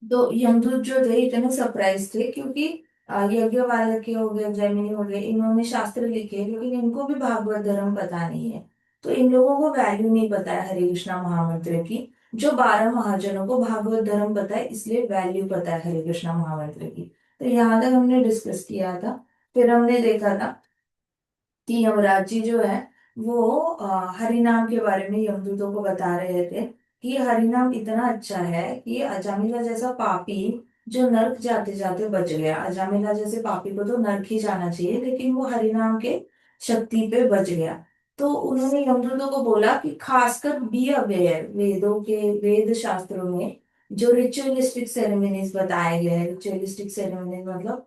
तो यमदूत जो थे इतने सरप्राइज थे क्योंकि यज्ञवाल्क्य हो गए, जैमिनी हो गए, इन्होंने शास्त्र लिखे लेकिन इनको भी भागवत धर्म पता नहीं है। तो इन लोगों को वैल्यू नहीं पता है हरे कृष्णा महामंत्र की। जो 12 महाजनों को भागवत धर्म पता है इसलिए वैल्यू पता है हरे कृष्णा महामंत्र की। तो यहाँ तक हमने डिस्कस किया था। फिर हमने देखा था कि यमराज जी जो है वो हरि नाम के बारे में यमदूतों को बता रहे थे कि हरि नाम इतना अच्छा है कि अजामिला जैसा पापी जो नर्क जाते जाते बच गया, अजामिला जैसे पापी को तो नर्क ही जाना चाहिए लेकिन वो हरि नाम के शक्ति पे बच गया। तो उन्होंने यमदूतों को बोला कि खासकर बी अवेयर, वेदों के वेद शास्त्रों में जो रिचुअलिस्टिक सेरेमनीज बताए गए हैं, रिचुअलिस्टिक सेरेमनीज मतलब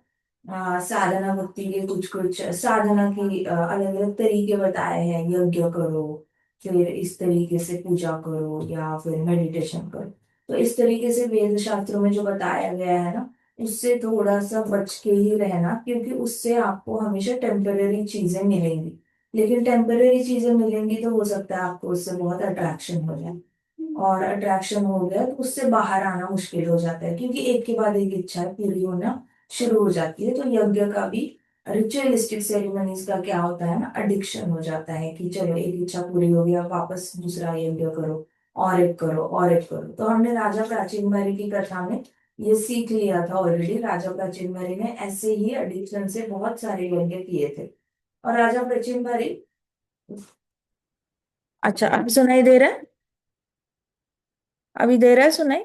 साधना भक्ति के कुछ कुछ साधना की अलग अलग तरीके बताए हैं, यज्ञ करो, फिर इस तरीके से पूजा करो या फिर मेडिटेशन करो। तो इस तरीके से वेद शास्त्रों में जो बताया गया है ना, उससे थोड़ा सा बच के ही रहना क्योंकि उससे आपको हमेशा टेम्पररी चीजें मिलेंगी। लेकिन टेम्पररी चीजें मिलेंगी तो हो सकता है आपको उससे बहुत अट्रैक्शन हो जाए, और अट्रैक्शन हो गया तो उससे बाहर आना मुश्किल हो जाता है क्योंकि एक के बाद एक इच्छा पूरी होना शुरू हो जाती है। तो यज्ञ का भी रिचुअलिस्टिक सेरेमनीज का क्या होता है ना, एडिक्शन हो जाता है कि चलो एक इच्छा पूरी हो गई, अब वापस दूसरा यज्ञ करो, और एक करो और एक करो। तो हमने राजा प्राचीन बारी की कथा में ये सीख लिया था ऑलरेडी। राजा प्राचीन बारी ने ऐसे ही एडिक्शन से बहुत सारे यज्ञ किए थे। और राजा प्राचीन बारी, अच्छा अब सुनाई दे रहा है? अभी दे रहा है सुनाई?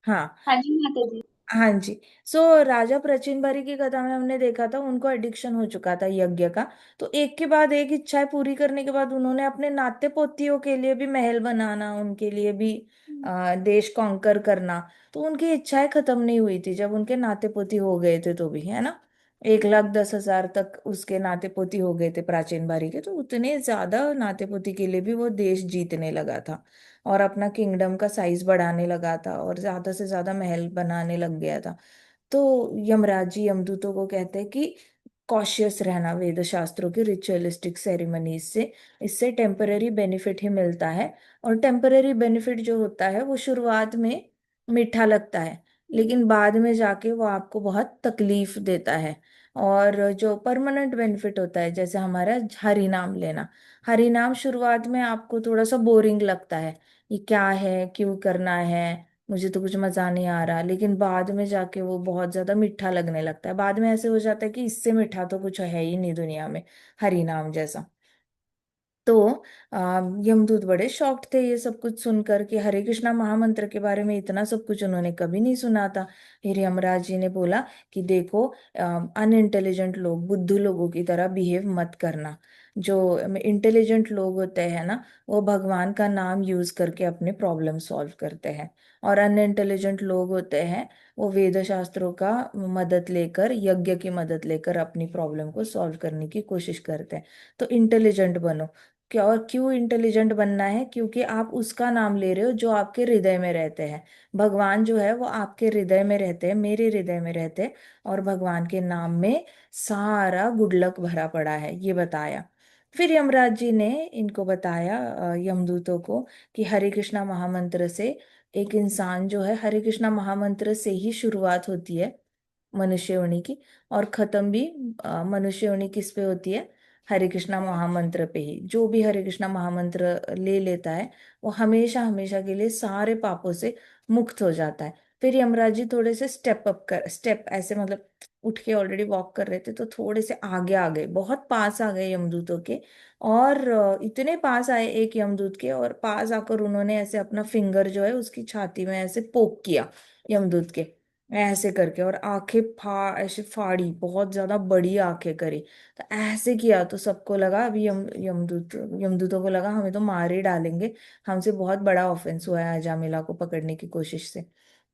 हाँ। हाँ जी माता जी। हाँ जी। सो राजा प्रचिन की कथा में हमने देखा था उनको एडिक्शन हो चुका था यज्ञ का। तो एक के बाद एक इच्छाएं पूरी करने के बाद उन्होंने अपने नाते पोतियों के लिए भी महल बनाना, उनके लिए भी देश कॉन्कर करना। तो उनकी इच्छाएं खत्म नहीं हुई थी जब उनके नाते पोती हो गए थे तो भी, है ना। 1,10,000 तक उसके नाते पोती हो गए थे प्राचीन बारी के, तो उतने ज्यादा नाते पोती के लिए भी वो देश जीतने लगा था और अपना किंगडम का साइज बढ़ाने लगा था और ज्यादा से ज्यादा महल बनाने लग गया था। तो यमराज जी यमदूतों को कहते हैं कि कॉशियस रहना वेद शास्त्रों के रिचुअलिस्टिक सेरेमनीज से। इससे टेम्पररी बेनिफिट ही मिलता है। और टेम्पररी बेनिफिट जो होता है वो शुरुआत में मीठा लगता है लेकिन बाद में जाके वो आपको बहुत तकलीफ देता है। और जो परमानेंट बेनिफिट होता है जैसे हमारा हरि नाम लेना, हरि नाम शुरुआत में आपको थोड़ा सा बोरिंग लगता है, ये क्या है, क्यों करना है, मुझे तो कुछ मजा नहीं आ रहा। लेकिन बाद में जाके वो बहुत ज्यादा मीठा लगने लगता है, बाद में ऐसे हो जाता है कि इससे मीठा तो कुछ है ही नहीं दुनिया में, हरि नाम जैसा। तो यमदूत बड़े शॉक्ड थे ये सब कुछ सुनकर कि हरे कृष्णा महामंत्र के बारे में इतना सब कुछ उन्होंने कभी नहीं सुना था। फिर यमराज जी ने बोला कि देखो, अनइंटेलिजेंट लोग, बुद्धू लोगों की तरह बिहेव मत करना। जो इंटेलिजेंट लोग होते हैं ना, वो भगवान का नाम यूज करके अपने प्रॉब्लम सॉल्व करते हैं। और अनइंटेलिजेंट लोग होते हैं वो वेद शास्त्रों का मदद लेकर, यज्ञ की मदद लेकर अपनी प्रॉब्लम को सॉल्व करने की कोशिश करते हैं। तो इंटेलिजेंट बनो। क्या और क्यों इंटेलिजेंट बनना है? क्योंकि आप उसका नाम ले रहे हो जो आपके हृदय में रहते हैं। भगवान जो है वो आपके हृदय में रहते हैं, मेरे हृदय में रहते हैं। और भगवान के नाम में सारा गुड लक भरा पड़ा है, ये बताया। फिर यमराज जी ने इनको बताया, यमदूतों को, कि हरे कृष्णा महामंत्र से एक इंसान जो है, हरे कृष्णा महामंत्र से ही शुरुआत होती है मनुष्य होने की, और खत्म भी मनुष्य होने किस पे होती है? हरे कृष्णा महामंत्र पे ही। जो भी हरे कृष्णा महामंत्र ले लेता है वो हमेशा हमेशा के लिए सारे पापों से मुक्त हो जाता है। फिर यमराज जी थोड़े से स्टेप अप कर, स्टेप ऐसे मतलब उठ के ऑलरेडी वॉक कर रहे थे तो थोड़े से आगे आ गए, बहुत पास आ गए यमदूतों के। और इतने पास आए एक यमदूत के, और पास आकर उन्होंने ऐसे अपना फिंगर जो है उसकी छाती में ऐसे पोक किया यमदूत के, ऐसे करके, और आंखें ऐसे फाड़ी, बहुत ज्यादा बड़ी आंखें करी। तो ऐसे किया तो सबको लगा, अभी यमदूतों को लगा हमें तो मार ही डालेंगे, हमसे बहुत बड़ा ऑफेंस हुआ है अजामिला को पकड़ने की कोशिश से।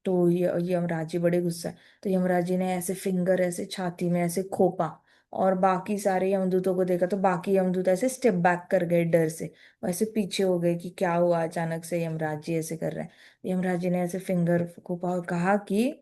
तो यमराज जी बड़े गुस्सा है। तो यमराज जी ने ऐसे फिंगर ऐसे छाती में ऐसे खोपा, और बाकी सारे यमदूतों को देखा तो बाकी यमदूत ऐसे स्टेप बैक कर गए डर से, वैसे पीछे हो गए कि क्या हुआ अचानक से यमराज जी ऐसे कर रहे हैं। यमराज जी ने ऐसे फिंगर खोपा और कहा कि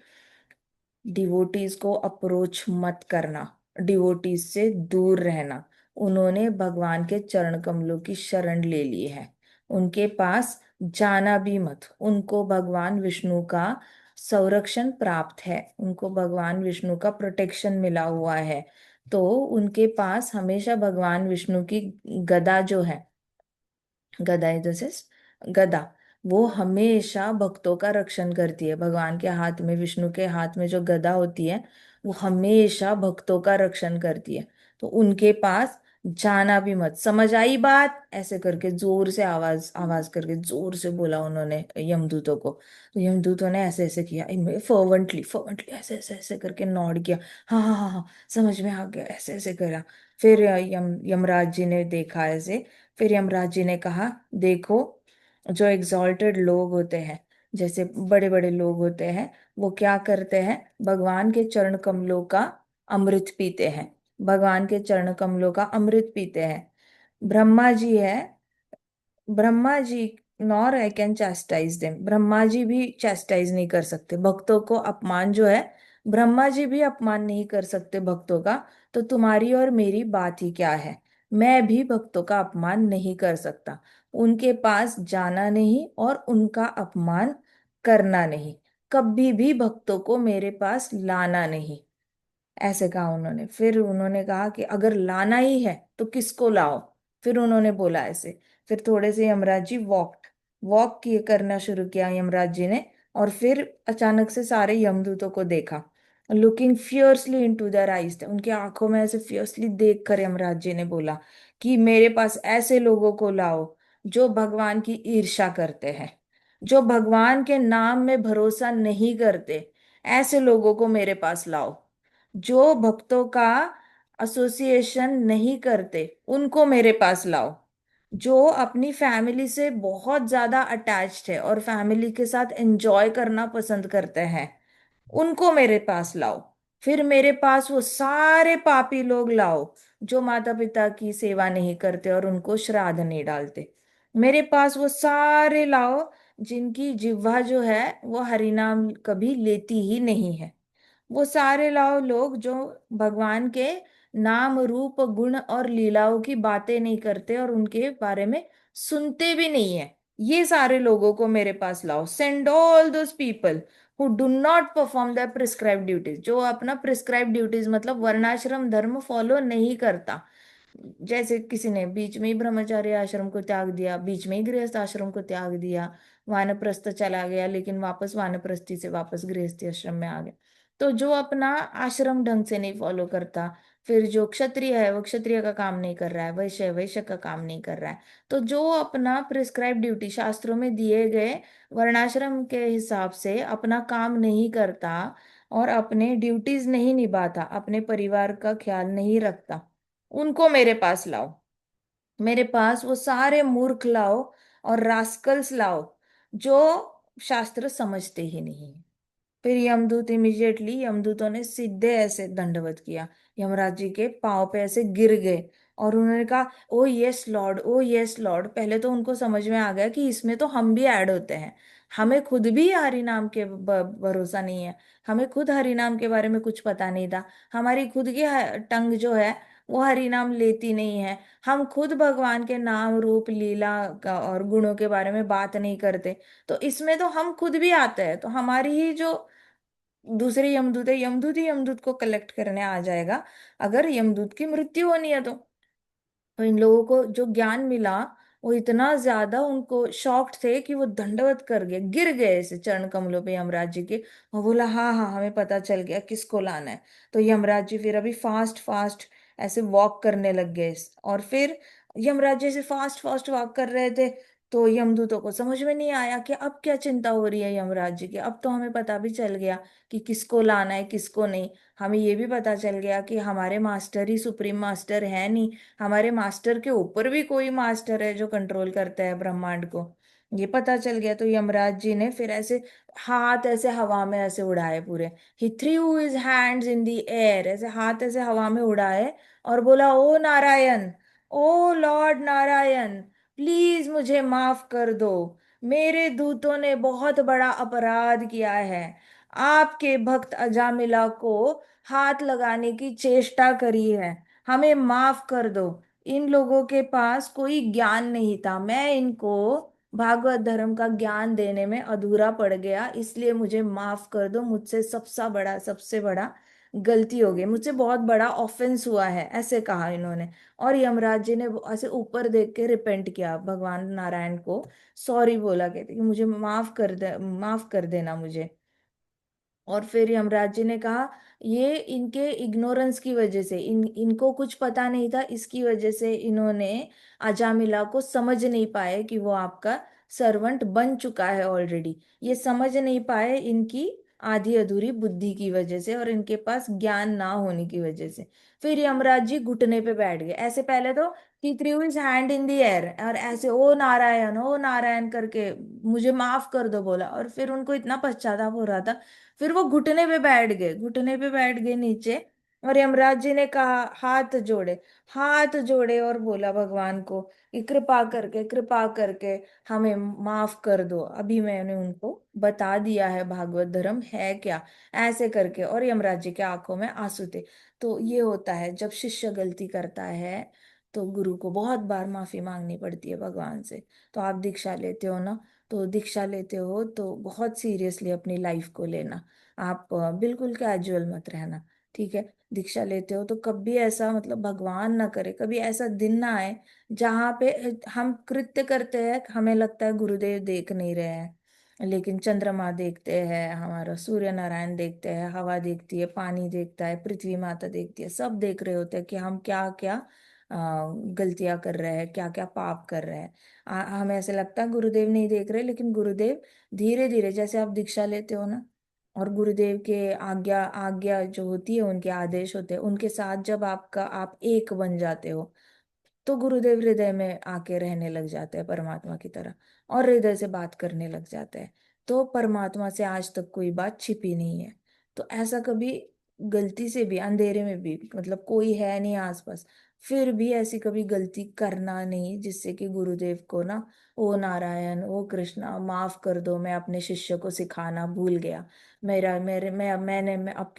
डिवोटीज को अप्रोच मत करना, डिवोटीज से दूर रहना। उन्होंने भगवान के चरण कमलों की शरण ले ली है, उनके पास जाना भी मत। उनको भगवान विष्णु का संरक्षण प्राप्त है, उनको भगवान विष्णु का प्रोटेक्शन मिला हुआ है। तो उनके पास हमेशा भगवान विष्णु की गदा जो है, गदा इन द सेंस गदा, वो हमेशा भक्तों का रक्षण करती है। भगवान के हाथ में, विष्णु के हाथ में जो गदा होती है, वो हमेशा भक्तों का रक्षण करती है। तो उनके पास जाना भी मत। समझ आई बात? ऐसे करके जोर से आवाज आवाज करके जोर से बोला उन्होंने यमदूतों को। तो यमदूतों ने ऐसे ऐसे किया, फर्वेंटली फर्वेंटली ऐसे ऐसे ऐसे करके नॉड किया। हाँ हाँ हाँ हाँ, समझ में आ गया, ऐसे ऐसे करा। फिर यमराज जी ने देखा ऐसे। फिर यमराज जी ने कहा, देखो, जो एग्जॉल्टेड लोग होते हैं, जैसे बड़े बड़े लोग होते हैं, वो क्या करते हैं, भगवान के चरण कमलों का अमृत पीते हैं। भगवान के चरण कमलों का अमृत पीते हैं। ब्रह्मा जी है, Brahma ji, nor I can chastise them, Brahma ji भी चैस्टाइज नहीं कर सकते भक्तों को। अपमान जो है, ब्रह्मा जी भी अपमान नहीं कर सकते भक्तों का। तो तुम्हारी और मेरी बात ही क्या है? मैं भी भक्तों का अपमान नहीं कर सकता। उनके पास जाना नहीं और उनका अपमान करना नहीं। कभी भी भक्तों को मेरे पास लाना नहीं, ऐसे कहा उन्होंने। फिर उन्होंने कहा कि अगर लाना ही है तो किसको लाओ? फिर उन्होंने बोला ऐसे। फिर थोड़े से यमराज जी वॉक किए करना शुरू किया यमराज जी ने। और फिर अचानक से सारे यमदूतों को देखा, looking fiercely into their eyes, उनकी आंखों में ऐसे फियर्सली देख कर यमराज जी ने बोला कि मेरे पास ऐसे लोगों को लाओ जो भगवान की ईर्ष्या करते हैं, जो भगवान के नाम में भरोसा नहीं करते। ऐसे लोगों को मेरे पास लाओ। जो भक्तों का एसोसिएशन नहीं करते, उनको मेरे पास लाओ। जो अपनी फैमिली से बहुत ज्यादा अटैच्ड है और फैमिली के साथ एंजॉय करना पसंद करते हैं, उनको मेरे पास लाओ। फिर मेरे पास वो सारे पापी लोग लाओ जो माता पिता की सेवा नहीं करते और उनको श्राद्ध नहीं डालते। मेरे पास वो सारे लाओ जिनकी जिह्वा जो है वो हरिनाम कभी लेती ही नहीं है। वो सारे लाओ लोग जो भगवान के नाम रूप गुण और लीलाओं की बातें नहीं करते और उनके बारे में सुनते भी नहीं है। ये सारे लोगों को मेरे पास लाओ। Send all those people who do not perform the prescribe duties, जो अपना प्रिस्क्राइब ड्यूटीज मतलब वर्णाश्रम धर्म फॉलो नहीं करता। जैसे किसी ने बीच में ही ब्रह्मचार्य आश्रम को त्याग दिया, बीच में ही गृहस्थ आश्रम को त्याग दिया, वानप्रस्थ चला गया, लेकिन वापस वानप्रस्थी से वापस गृहस्थी आश्रम में आ गया। तो जो अपना आश्रम ढंग से नहीं फॉलो करता, फिर जो क्षत्रिय है वो क्षत्रिय का काम नहीं कर रहा है, वैश्य वैश्य का काम नहीं कर रहा है। तो जो अपना प्रिस्क्राइब ड्यूटी शास्त्रों में दिए गए वर्णाश्रम के हिसाब से अपना काम नहीं करता और अपने ड्यूटीज नहीं निभाता, अपने परिवार का ख्याल नहीं रखता, उनको मेरे पास लाओ। मेरे पास वो सारे मूर्ख लाओ और रास्कल्स लाओ जो शास्त्र समझते ही नहीं। फिर यमदूत इमीडिएटली, यमदूतों ने सीधे ऐसे दंडवत किया, यमराज जी के पांव पे ऐसे गिर गए। और उन्होंने कहा, ओ यस लॉर्ड, ओ यस लॉर्ड। पहले तो उनको समझ में आ गया कि इसमें तो हम भी ऐड होते हैं। हमें खुद भी हरि नाम के भरोसा नहीं है। हमें खुद हरि नाम के बारे में कुछ पता नहीं था। हमारी खुद की टंग जो है वो हरि नाम लेती नहीं है। हम खुद भगवान के नाम रूप लीला का और गुणों के बारे में बात नहीं करते। तो इसमें तो हम खुद भी आते हैं। तो हमारी ही जो दूसरे यमदूत है, यमदूत ही यमदूत को कलेक्ट करने आ जाएगा अगर यमदूत की मृत्यु होनी है तो इन लोगों को जो ज्ञान मिला, वो इतना ज्यादा उनको शॉक्ड थे कि वो दंडवत कर गए, गिर गए ऐसे चरण कमलों पे यमराज जी के। और बोला, हाँ हाँ, हमें पता चल गया किसको लाना है। तो यमराज जी फिर अभी फास्ट फास्ट ऐसे वॉक करने लग गए। और फिर यमराज जी ऐसे फास्ट फास्ट वॉक कर रहे थे। तो यमदूतों को समझ में नहीं आया कि अब क्या चिंता हो रही है यमराज जी की। अब तो हमें पता भी चल गया कि किसको लाना है किसको नहीं। हमें ये भी पता चल गया कि हमारे मास्टर ही सुप्रीम मास्टर है नहीं, हमारे मास्टर के ऊपर भी कोई मास्टर है जो कंट्रोल करता है ब्रह्मांड को। ये पता चल गया। तो यमराज जी ने फिर ऐसे हाथ ऐसे हवा में ऐसे उड़ाए पूरे। He threw his hands in the air, ऐसे हाथ ऐसे हवा में उड़ाए और बोला, ओ नारायण, ओ लॉर्ड नारायण, प्लीज मुझे माफ कर दो। मेरे दूतों ने बहुत बड़ा अपराध किया है। आपके भक्त अजामिला को हाथ लगाने की चेष्टा करी है। हमें माफ कर दो। इन लोगों के पास कोई ज्ञान नहीं था। मैं इनको भागवत धर्म का ज्ञान देने में अधूरा पड़ गया, इसलिए मुझे माफ कर दो, मुझसे सबसे बड़ा गलती हो गई, मुझसे बहुत बड़ा ऑफेंस हुआ है, ऐसे कहा इन्होंने। और यमराज जी ने ऐसे ऊपर देख के रिपेंट किया भगवान नारायण को, सॉरी बोला, कहते कि मुझे माफ कर देना मुझे। और फिर यमराज जी ने कहा, ये इनके इग्नोरेंस की वजह से, इनको कुछ पता नहीं था, इसकी वजह से इन्होंने अजामिला को समझ नहीं पाए कि वो आपका सर्वेंट बन चुका है ऑलरेडी। ये समझ नहीं पाए इनकी आधी अधूरी बुद्धि की वजह से और इनके पास ज्ञान ना होने की वजह से। फिर यमराज जी घुटने पे बैठ गए, ऐसे पहले तो he threw his hand in the air और ऐसे ओ नारायण करके मुझे माफ कर दो बोला। और फिर उनको इतना पश्चाताप हो रहा था, फिर वो घुटने पे बैठ गए नीचे। और यमराज जी ने कहा, हाथ जोड़े और बोला भगवान को कि कृपा करके हमें माफ कर दो, अभी मैंने उनको बता दिया है भागवत धर्म है क्या, ऐसे करके। और यमराज जी के आंखों में आंसू थे। तो ये होता है जब शिष्य गलती करता है तो गुरु को बहुत बार माफी मांगनी पड़ती है भगवान से। तो आप दीक्षा लेते हो ना, तो दीक्षा लेते हो तो बहुत सीरियसली अपनी लाइफ को लेना। आप बिल्कुल कैजुअल मत रहना, ठीक है। दीक्षा लेते हो तो कभी ऐसा, मतलब भगवान ना करे कभी ऐसा दिन ना आए जहाँ पे हम कृत्य करते हैं, हमें लगता है गुरुदेव देख नहीं रहे हैं, लेकिन चंद्रमा देखते हैं, हमारा सूर्य नारायण देखते हैं, हवा देखती है, पानी देखता है, पृथ्वी माता देखती है, सब देख रहे होते हैं कि हम क्या क्या गलतियां कर रहे हैं, क्या क्या पाप कर रहे हैं। हमें ऐसे लगता है गुरुदेव नहीं देख रहे, लेकिन गुरुदेव धीरे धीरे, जैसे आप दीक्षा लेते हो ना, और गुरुदेव के आज्ञा आज्ञा जो होती है, उनके आदेश होते हैं, उनके साथ जब आप एक बन जाते हो, तो गुरुदेव हृदय में आके रहने लग जाते हैं परमात्मा की तरह, और हृदय से बात करने लग जाते हैं। तो परमात्मा से आज तक कोई बात छिपी नहीं है। तो ऐसा कभी गलती से भी अंधेरे में भी, मतलब कोई है नहीं आसपास, फिर भी ऐसी कभी गलती करना नहीं जिससे कि गुरुदेव को ना, ओ नारायण ओ कृष्णा माफ कर दो, मैं अपने शिष्य को सिखाना भूल गया, मेरा मेरे मैं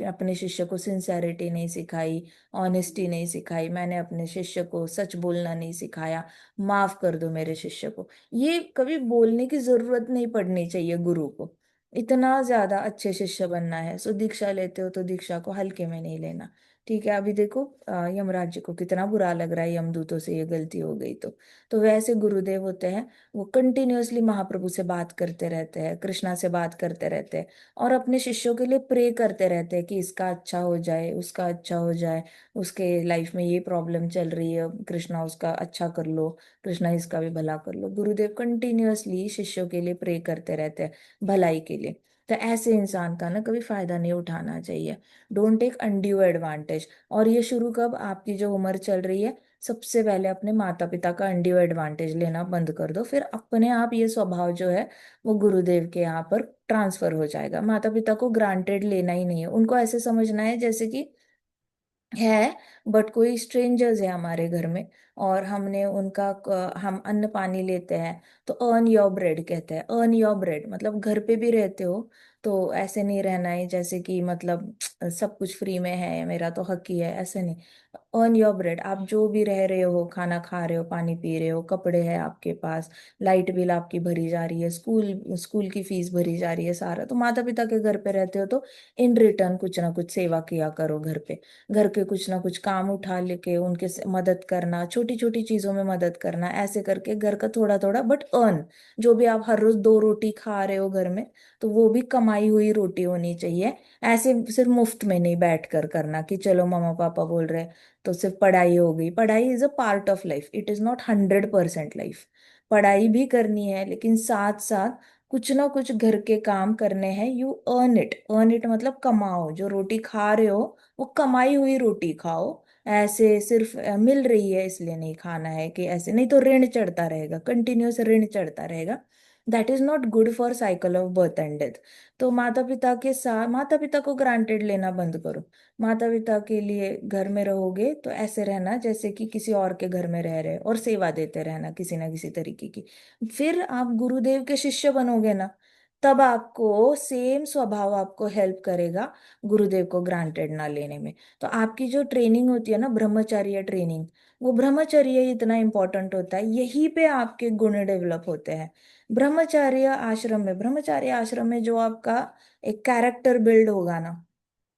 अपने शिष्य को सिंसेरिटी नहीं सिखाई, ऑनेस्टी नहीं सिखाई, मैंने अपने शिष्य को सच बोलना नहीं सिखाया, माफ कर दो मेरे शिष्य को। ये कभी बोलने की जरूरत नहीं पड़नी चाहिए गुरु को, इतना ज्यादा अच्छे शिष्य बनना है। सो दीक्षा लेते हो तो दीक्षा को हल्के में नहीं लेना, ठीक है। अभी देखो यमराज जी को कितना बुरा लग रहा है यमदूतों से ये गलती हो गई तो वैसे गुरुदेव होते हैं, वो कंटिन्यूअसली महाप्रभु से बात करते रहते हैं, कृष्णा से बात करते रहते हैं, और अपने शिष्यों के लिए प्रे करते रहते हैं कि इसका अच्छा हो जाए, उसका अच्छा हो जाए, उसके लाइफ में ये प्रॉब्लम चल रही है, कृष्णा उसका अच्छा कर लो, कृष्णा इसका भी भला कर लो। गुरुदेव कंटिन्यूअसली शिष्यों के लिए प्रे करते रहते हैं भलाई के लिए। तो ऐसे इंसान का ना कभी फायदा नहीं उठाना चाहिए, डोंट टेक अनड्यू एडवांटेज। और ये शुरू कब, आपकी जो उम्र चल रही है, सबसे पहले अपने माता पिता का अनड्यू एडवांटेज लेना बंद कर दो, फिर अपने आप ये स्वभाव जो है वो गुरुदेव के यहाँ पर ट्रांसफर हो जाएगा। माता पिता को ग्रांटेड लेना ही नहीं है, उनको ऐसे समझना है जैसे कि है, बट कोई स्ट्रेंजर्स है हमारे घर में, और हमने उनका हम अन्न पानी लेते हैं, तो अर्न योर ब्रेड कहते हैं, अर्न योर ब्रेड मतलब घर पे भी रहते हो तो ऐसे नहीं रहना है जैसे कि मतलब सब कुछ फ्री में है, मेरा तो हक ही है, ऐसे नहीं। अर्न योर ब्रेड, आप जो भी रह रहे हो, खाना खा रहे हो, पानी पी रहे हो, कपड़े हैं आपके पास, लाइट बिल आपकी भरी जा रही है, स्कूल स्कूल की फीस भरी जा रही है, सारा तो माता पिता के घर पे रहते हो, तो इन रिटर्न कुछ ना कुछ सेवा किया करो घर पे। घर के कुछ ना कुछ काम उठा लेके उनके से मदद करना, छोटी छोटी चीजों में मदद करना, ऐसे करके घर का थोड़ा थोड़ा बट अर्न। जो भी आप हर रोज दो रोटी खा रहे हो घर में, तो वो भी कमाई हुई रोटी होनी चाहिए। ऐसे सिर्फ मुफ्त में नहीं बैठ कर करना कि चलो मम्मा पापा बोल रहे हैं तो सिर्फ पढ़ाई हो गई। पढ़ाई is a part of life, it is not 100% life. पढ़ाई भी करनी है, लेकिन साथ साथ कुछ ना कुछ घर के काम करने हैं। यू अर्न इट मतलब कमाओ, जो रोटी खा रहे हो वो कमाई हुई रोटी खाओ। ऐसे सिर्फ मिल रही है इसलिए नहीं खाना है, कि ऐसे नहीं तो ऋण चढ़ता रहेगा, कंटिन्यूअस ऋण चढ़ता रहेगा। That is not good for cycle of birth and death. तो माता पिता के साथ, माता पिता को ग्रांटेड लेना बंद करो। माता पिता के लिए घर में रहोगे तो ऐसे रहना जैसे कि किसी और के घर में रह रहे हो, और सेवा देते रहना किसी ना किसी तरीके की। फिर आप गुरुदेव के शिष्य बनोगे ना, तब आपको सेम स्वभाव आपको हेल्प करेगा गुरुदेव को ग्रांटेड ना लेने में। तो आपकी जो ट्रेनिंग होती है ना, ब्रह्मचर्य ट्रेनिंग, वो ब्रह्मचर्य इतना इंपॉर्टेंट होता है, यहीं पे आपके गुण डेवलप होते हैं। ब्रह्मचर्य आश्रम में जो आपका एक कैरेक्टर बिल्ड होगा ना,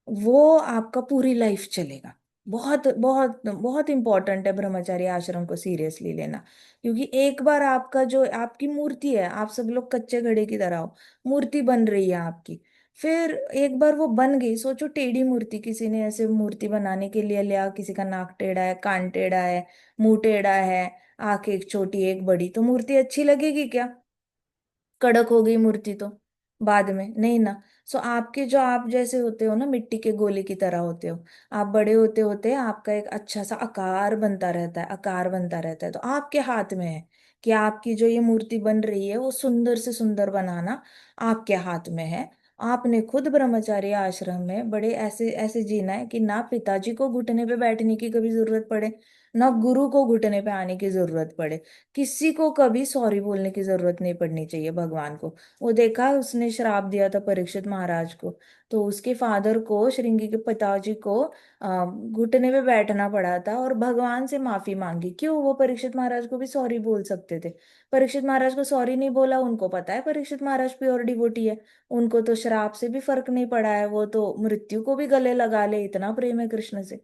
वो आपका पूरी लाइफ चलेगा। बहुत बहुत बहुत इंपॉर्टेंट है ब्रह्मचारी आश्रम को सीरियसली लेना। क्योंकि एक बार आपका जो आपकी मूर्ति है, आप सब लोग कच्चे घड़े की तरह हो, मूर्ति बन रही है आपकी। फिर एक बार वो बन गई, सोचो टेढ़ी मूर्ति, किसी ने ऐसे मूर्ति बनाने के लिए लिया, किसी का नाक टेढ़ा है, कान टेढ़ा है, मुंह टेढ़ा है, आंख एक छोटी एक बड़ी, तो मूर्ति अच्छी लगेगी क्या? कड़क हो गई मूर्ति तो बाद में नहीं ना। सो आपके जो आप जैसे होते हो ना, मिट्टी के गोले की तरह होते हो। आप बड़े होते होते आपका एक अच्छा सा आकार बनता रहता है, आकार बनता रहता है। तो आपके हाथ में है कि आपकी जो ये मूर्ति बन रही है वो सुंदर से सुंदर बनाना आपके हाथ में है। आपने खुद ब्रह्मचारी आश्रम में बड़े ऐसे ऐसे जीना है कि ना पिताजी को घुटने पे बैठने की कभी जरूरत पड़े, ना गुरु को घुटने पे आने की जरूरत पड़े, किसी को कभी सॉरी बोलने की जरूरत नहीं पड़नी चाहिए भगवान को। वो देखा, उसने श्राप दिया था परीक्षित महाराज को, तो उसके फादर को, श्रृंगी के पिताजी को घुटने पे बैठना पड़ा था और भगवान से माफी मांगी। क्यों? वो परीक्षित महाराज को भी सॉरी बोल सकते थे। परीक्षित महाराज को सॉरी नहीं बोला, उनको पता है परीक्षित महाराज प्योर डिवोटी है, उनको तो श्राप से भी फर्क नहीं पड़ा है, वो तो मृत्यु को भी गले लगा ले, इतना प्रेम है कृष्ण से।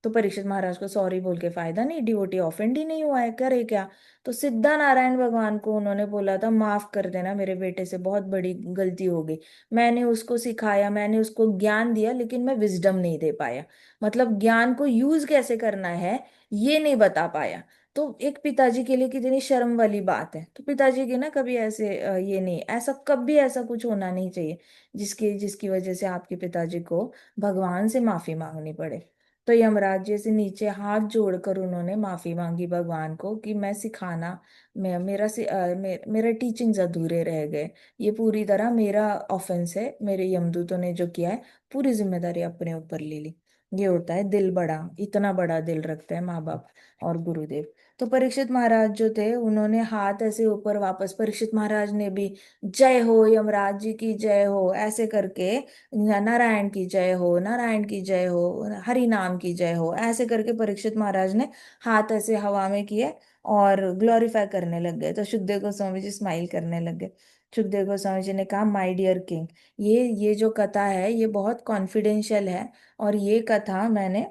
तो परीक्षित महाराज को सॉरी बोल के फायदा नहीं, डिवोटी ऑफेंड ही नहीं हुआ है, करे क्या? तो सिद्धा नारायण भगवान को उन्होंने बोला था, माफ कर देना मेरे बेटे से, बहुत बड़ी गलती हो गई। मैंने उसको सिखाया, मैंने उसको ज्ञान दिया, लेकिन मैं विजडम नहीं दे पाया, मतलब ज्ञान को यूज कैसे करना है ये नहीं बता पाया। तो एक पिताजी के लिए कितनी शर्म वाली बात है। तो पिताजी के ना कभी ऐसे ये नहीं, ऐसा कभी ऐसा कुछ होना नहीं चाहिए जिसकी जिसकी वजह से आपके पिताजी को भगवान से माफी मांगनी पड़े। तो यमराज जी से नीचे हाथ जोड़कर उन्होंने माफी मांगी भगवान को कि मैं सिखाना, मेरा टीचिंग्स अधूरे रह गए, ये पूरी तरह मेरा ऑफेंस है, मेरे यमदूतों ने जो किया है पूरी जिम्मेदारी अपने ऊपर ले ली। ये होता है दिल बड़ा, इतना बड़ा दिल रखते हैं माँ बाप और गुरुदेव। तो परीक्षित महाराज जो थे उन्होंने हाथ ऐसे ऊपर, वापस परीक्षित महाराज ने भी जय हो यमराज जी की जय हो ऐसे करके, नारायण की जय हो, नारायण की जय हो, हरि नाम की जय हो, ऐसे करके परीक्षित महाराज ने हाथ ऐसे हवा में किए और ग्लोरीफाई करने लग गए। तो सुखदेव गोस्वामी जी स्माइल करने लग गए। सुखदेव गोस्वामी जी ने कहा, माय डियर किंग, ये जो कथा है ये बहुत कॉन्फिडेंशियल है, और ये कथा मैंने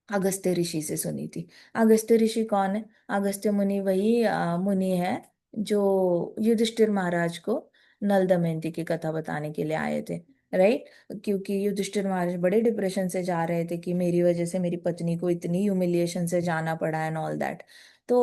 अगस्त्य ऋषि से सुनी थी। अगस्त्य ऋषि कौन है? अगस्त्य मुनि वही मुनि है जो युधिष्ठिर महाराज को नल दमयंती की कथा बताने के लिए आए थे, राइट? क्योंकि युधिष्ठिर महाराज बड़े डिप्रेशन से जा रहे थे कि मेरी वजह से मेरी पत्नी को इतनी ह्यूमिलिएशन से जाना पड़ा एंड ऑल दैट। तो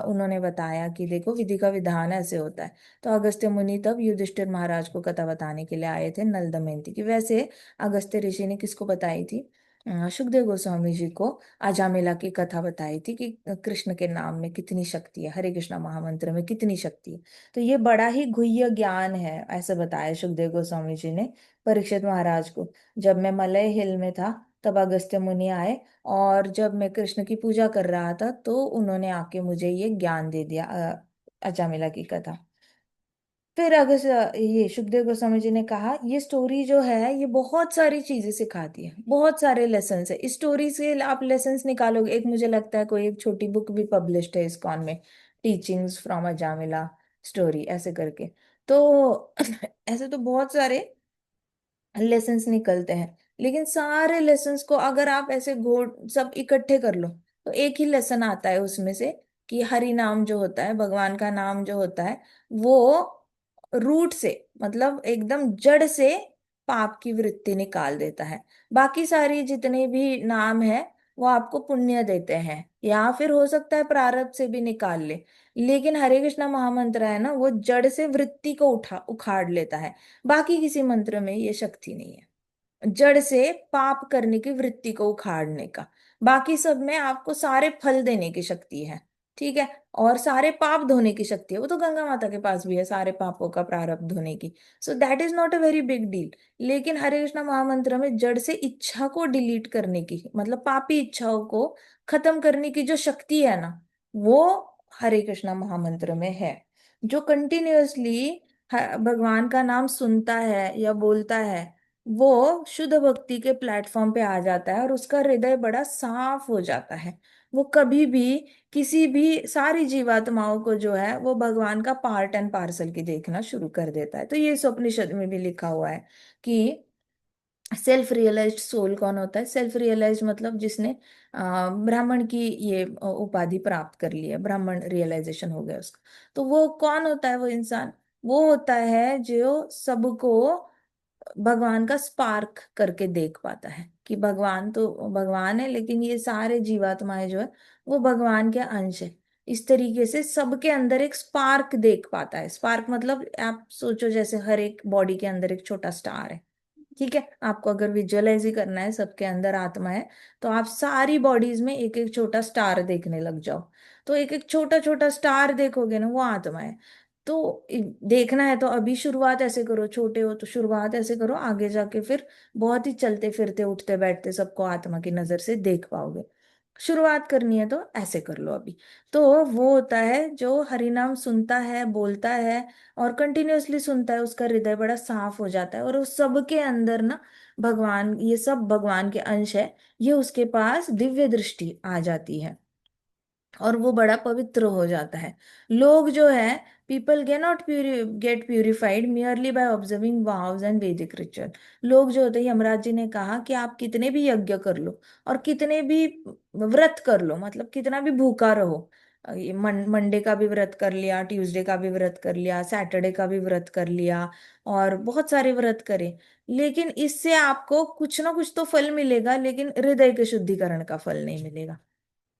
उन्होंने बताया कि देखो विधि का विधान ऐसे होता है। तो अगस्त्य मुनि तब युधिष्ठिर महाराज को कथा बताने के लिए आए थे नल दमयंती की। वैसे अगस्त्य ऋषि ने किसको बताई थी? सुखदेव गोस्वामी जी को अजामिला की कथा बताई थी कि कृष्ण के नाम में कितनी शक्ति है, हरे कृष्णा महामंत्र में कितनी शक्ति है। तो ये बड़ा ही गुह्य ज्ञान है, ऐसे बताया सुखदेव गोस्वामी जी ने परीक्षित महाराज को। जब मैं मलय हिल में था तब अगस्त्य मुनि आए, और जब मैं कृष्ण की पूजा कर रहा था तो उन्होंने आके मुझे ये ज्ञान दे दिया, अजामिला की कथा। फिर अगर ये सुखदेव गोस्वामी जी ने कहा, ये स्टोरी जो है ये बहुत सारी चीजें सिखाती है, बहुत सारे लेसन है इस स्टोरी से, आप लेसन्स निकालोगे। एक मुझे लगता है कोई एक छोटी बुक भी पब्लिश्ड है इस्कॉन में, टीचिंग्स फ्रॉम अजामिला स्टोरी ऐसे करके। तो ऐसे तो बहुत सारे लेसन्स निकलते हैं, लेकिन सारे लेसन्स को अगर आप ऐसे घोड़ सब इकट्ठे कर लो तो एक ही लेसन आता है उसमें से, कि हरि नाम जो होता है, भगवान का नाम जो होता है, वो रूट से, मतलब एकदम जड़ से पाप की वृत्ति निकाल देता है। बाकी सारी जितने भी नाम है वो आपको पुण्य देते हैं, या फिर हो सकता है प्रारब्ध से भी निकाल ले। लेकिन हरे कृष्णा महामंत्र है ना, वो जड़ से वृत्ति को उठा उखाड़ लेता है। बाकी किसी मंत्र में ये शक्ति नहीं है, जड़ से पाप करने की वृत्ति को उखाड़ने का। बाकी सब में आपको सारे फल देने की शक्ति है, ठीक है, और सारे पाप धोने की शक्ति है, वो तो गंगा माता के पास भी है सारे पापों का प्रारब्ध धोने की। So that is not a very big deal. लेकिन हरे कृष्णा महामंत्र में जड़ से इच्छा को डिलीट करने की, मतलब पापी इच्छाओं को खत्म करने की जो शक्ति है ना, वो हरे कृष्णा महामंत्र में है। जो कंटिन्यूअसली भगवान का नाम सुनता है या बोलता है, वो शुद्ध भक्ति के प्लेटफॉर्म पे आ जाता है और उसका हृदय बड़ा साफ हो जाता है। वो कभी भी किसी भी सारी जीवात्माओं को जो है वो भगवान का पार्ट एंड पार्सल की देखना शुरू कर देता है। तो ये इस उपनिषद में भी लिखा हुआ है कि सेल्फ रियलाइज्ड सोल कौन होता है। सेल्फ रियलाइज्ड मतलब जिसने ब्राह्मण की ये उपाधि प्राप्त कर ली है, ब्राह्मण रियलाइजेशन हो गया उसका। तो वो कौन होता है वो इंसान? वो होता है जो सबको भगवान का स्पार्क करके देख पाता है कि भगवान तो भगवान है, लेकिन ये सारे जीवात्माएं जो है वो भगवान के अंश है। इस तरीके से सबके अंदर एक स्पार्क देख पाता है। स्पार्क मतलब आप सोचो जैसे हर एक बॉडी के अंदर एक छोटा स्टार है। ठीक है, आपको अगर विजुअलाइज ही करना है सबके अंदर आत्मा है, तो आप सारी बॉडीज में एक एक छोटा स्टार देखने लग जाओ। तो एक एक छोटा छोटा स्टार देखोगे ना, वो आत्मा है। तो देखना है तो अभी शुरुआत ऐसे करो, छोटे हो तो शुरुआत ऐसे करो, आगे जाके फिर बहुत ही चलते फिरते उठते बैठते सबको आत्मा की नजर से देख पाओगे। शुरुआत करनी है तो ऐसे कर लो अभी। तो वो होता है जो हरि नाम सुनता है, बोलता है और कंटिन्यूअसली सुनता है, उसका हृदय बड़ा साफ हो जाता है और उस सब के अंदर ना भगवान, ये सब भगवान के अंश है, ये उसके पास दिव्य दृष्टि आ जाती है और वो बड़ा पवित्र हो जाता है। लोग जो है, people get not get purified merely by observing vows and Vedic ritual. लोग जो होते हैं, यमराज जी ने कहा कि आप कितने भी यज्ञ कर लो और कितने भी व्रत कर लो, मतलब कितना भी भूखा रहो, ये मंडे का भी व्रत कर लिया, ट्यूसडे का भी व्रत कर लिया, सैटरडे का भी व्रत कर लिया और बहुत सारे व्रत करें, लेकिन इससे आपको कुछ ना कुछ तो फल मिलेगा, लेकिन हृदय के शुद्धिकरण का फल नहीं मिलेगा।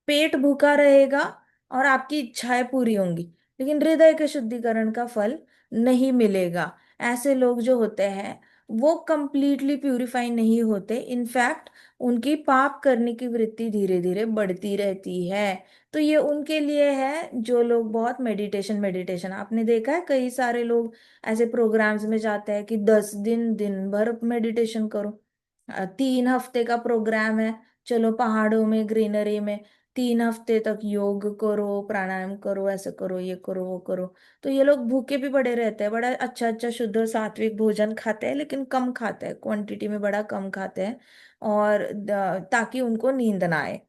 पेट भूखा रहेगा और आपकी इच्छाएं पूरी होंगी, लेकिन हृदय के शुद्धिकरण का फल नहीं मिलेगा। ऐसे लोग जो होते हैं वो कंप्लीटली प्यूरिफाई नहीं होते, इनफैक्ट उनकी पाप करने की वृत्ति धीरे धीरे बढ़ती रहती है। तो ये उनके लिए है जो लोग बहुत मेडिटेशन मेडिटेशन, आपने देखा है कई सारे लोग ऐसे प्रोग्राम्स में जाते हैं कि 10 दिन दिन भर मेडिटेशन करो। 3 हफ्ते का प्रोग्राम है, चलो पहाड़ों में ग्रीनरी में 3 हफ्ते तक योग करो, प्राणायाम करो, ऐसे करो, ये करो, वो करो। तो ये लोग भूखे भी बड़े रहते हैं, बड़ा अच्छा अच्छा शुद्ध सात्विक भोजन खाते हैं, लेकिन कम खाते हैं, क्वांटिटी में बड़ा कम खाते हैं और ताकि उनको नींद ना आए,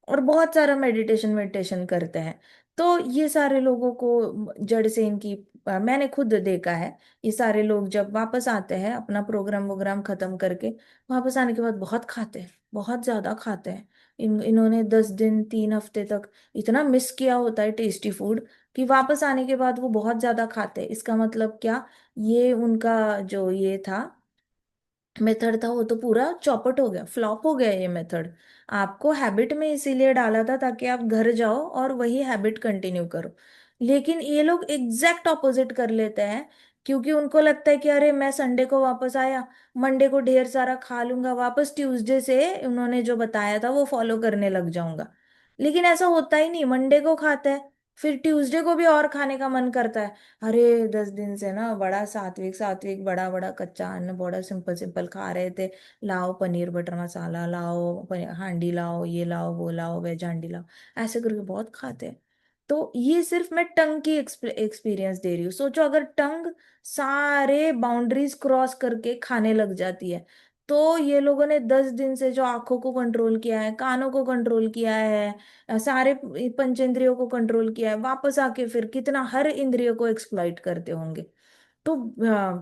और बहुत सारा मेडिटेशन मेडिटेशन करते हैं। तो ये सारे लोगों को जड़ से इनकी मैंने खुद देखा है। ये सारे लोग जब वापस आते हैं अपना प्रोग्राम वोग्राम खत्म करके, वापस आने के बाद बहुत खाते हैं, बहुत ज्यादा खाते हैं। इन्होंने 10 दिन 3 हफ्ते तक इतना मिस किया होता है टेस्टी फूड कि वापस आने के बाद वो बहुत ज्यादा खाते हैं। इसका मतलब क्या, ये उनका जो ये था मेथड था वो तो पूरा चौपट हो गया, फ्लॉप हो गया ये मेथड। आपको हैबिट में इसीलिए डाला था ताकि आप घर जाओ और वही हैबिट कंटिन्यू करो, लेकिन ये लोग एग्जैक्ट ऑपोजिट कर लेते हैं। क्योंकि उनको लगता है कि अरे मैं संडे को वापस आया, मंडे को ढेर सारा खा लूंगा, वापस ट्यूसडे से उन्होंने जो बताया था वो फॉलो करने लग जाऊंगा। लेकिन ऐसा होता ही नहीं, मंडे को खाता है, फिर ट्यूसडे को भी और खाने का मन करता है। अरे 10 दिन से ना बड़ा सात्विक सात्विक, बड़ा बड़ा कच्चा अन्न, बड़ा सिंपल सिंपल खा रहे थे। लाओ पनीर बटर मसाला लाओ, हांडी लाओ, ये लाओ वो लाओ, वेज हांडी लाओ, ऐसे करके बहुत खाते हैं। तो ये सिर्फ मैं टंग की एक्सपीरियंस दे रही हूँ। सोचो अगर टंग सारे बाउंड्रीज क्रॉस करके खाने लग जाती है, तो ये लोगों ने 10 दिन से जो आंखों को कंट्रोल किया है, कानों को कंट्रोल किया है, सारे पंचेंद्रियों को कंट्रोल किया है, वापस आके फिर कितना हर इंद्रियों को एक्सप्लॉइट करते होंगे। तो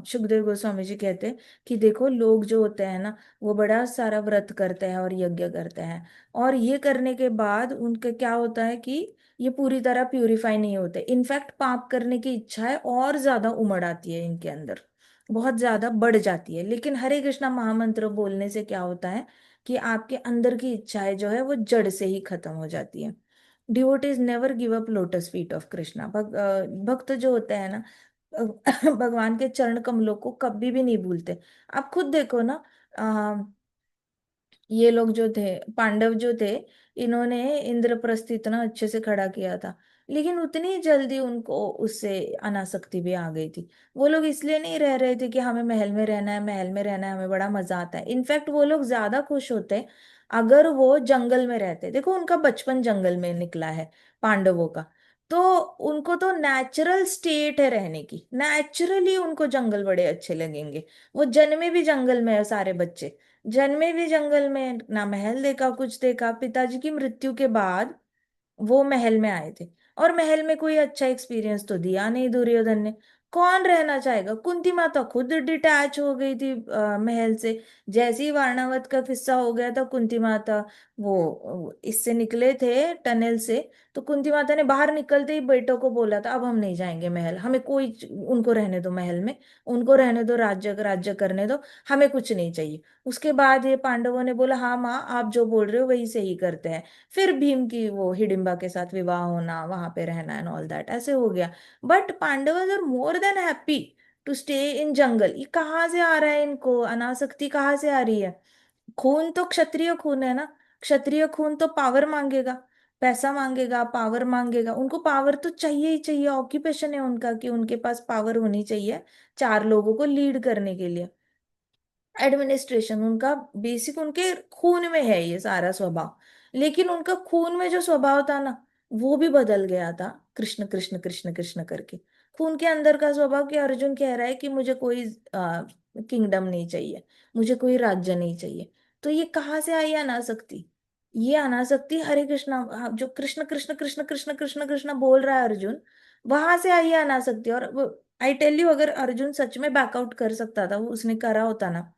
सुखदेव गोस्वामी जी कहते हैं कि देखो लोग जो होते हैं ना, वो बड़ा सारा व्रत करते हैं और यज्ञ करते हैं, और ये करने के बाद उनका क्या होता है कि ये पूरी तरह प्यूरिफाई नहीं होते, इनफैक्ट पाप करने की इच्छाएं और ज्यादा उमड़ आती है इनके अंदर, बहुत ज्यादा बढ़ जाती है। लेकिन हरे कृष्णा महामंत्र बोलने से क्या होता है कि आपके अंदर की इच्छाएं जो है वो जड़ से ही खत्म हो जाती है। Devotees never give up lotus feet of Krishna. भक्त जो होते हैं ना, भगवान के चरण कमलों को कभी भी नहीं भूलते। आप खुद देखो ना, ये लोग जो थे, पांडव जो थे, इन्होंने इंद्रप्रस्थ इतना अच्छे से खड़ा किया था, लेकिन उतनी जल्दी उनको उससे अनासक्ति भी आ गई थी। वो लोग इसलिए नहीं रह रहे थे कि हमें महल में रहना है, महल में रहना है, हमें बड़ा मजा आता है। इनफैक्ट वो लोग ज्यादा खुश होते अगर वो जंगल में रहते। देखो उनका बचपन जंगल में निकला है, पांडवों का। तो उनको तो नेचुरल स्टेट है रहने की, नेचुरली उनको जंगल बड़े अच्छे लगेंगे। वो जन्मे भी जंगल में है सारे बच्चे, जन्मे भी जंगल में, ना महल देखा कुछ देखा। पिताजी की मृत्यु के बाद वो महल में आए थे, और महल में कोई अच्छा एक्सपीरियंस तो दिया नहीं दुर्योधन ने। कौन रहना चाहेगा? कुंती माता खुद डिटैच हो गई थी महल से। जैसे ही वारणावत का किस्सा हो गया था, कुंती माता वो इससे निकले थे टनल से, तो कुंती माता ने बाहर निकलते ही बेटों को बोला था, अब हम नहीं जाएंगे महल, हमें कोई, उनको रहने दो महल में, उनको रहने दो, राज्य राज्य करने दो, हमें कुछ नहीं चाहिए। उसके बाद ये पांडवों ने बोला, हाँ माँ आप जो बोल रहे हो वही सही करते हैं। फिर भीम की वो हिडिंबा के साथ विवाह होना, वहां पे रहना एंड ऑल दैट ऐसे हो गया। But Pandavas are more than happy to stay in jungle. ये कहाँ से आ रहा है इनको, अनासक्ति कहाँ से आ रही है? खून तो क्षत्रिय खून है ना। क्षत्रिय खून तो पावर मांगेगा, पैसा मांगेगा, पावर मांगेगा। उनको पावर तो चाहिए ही चाहिए, ऑक्यूपेशन है उनका कि उनके पास पावर होनी चाहिए चार लोगों को लीड करने के लिए। एडमिनिस्ट्रेशन उनका बेसिक, उनके खून में है ये सारा स्वभाव। लेकिन उनका खून में जो स्वभाव था ना, वो भी बदल गया था कृष्ण कृष्ण कृष्ण कृष्ण करके। खून के अंदर का स्वभाव, कि अर्जुन कह रहा है कि मुझे कोई किंगडम नहीं चाहिए, मुझे कोई राज्य नहीं चाहिए। तो ये कहाँ से आई अनासक्ति? ये अनासक्ति हरे कृष्णा, जो कृष्ण कृष्ण कृष्ण कृष्ण कृष्ण कृष्ण बोल रहा है अर्जुन, वहां से आई है अनासक्ति। और आई टेल यू, अगर अर्जुन सच में बैकआउट कर सकता था, वो उसने करा होता ना,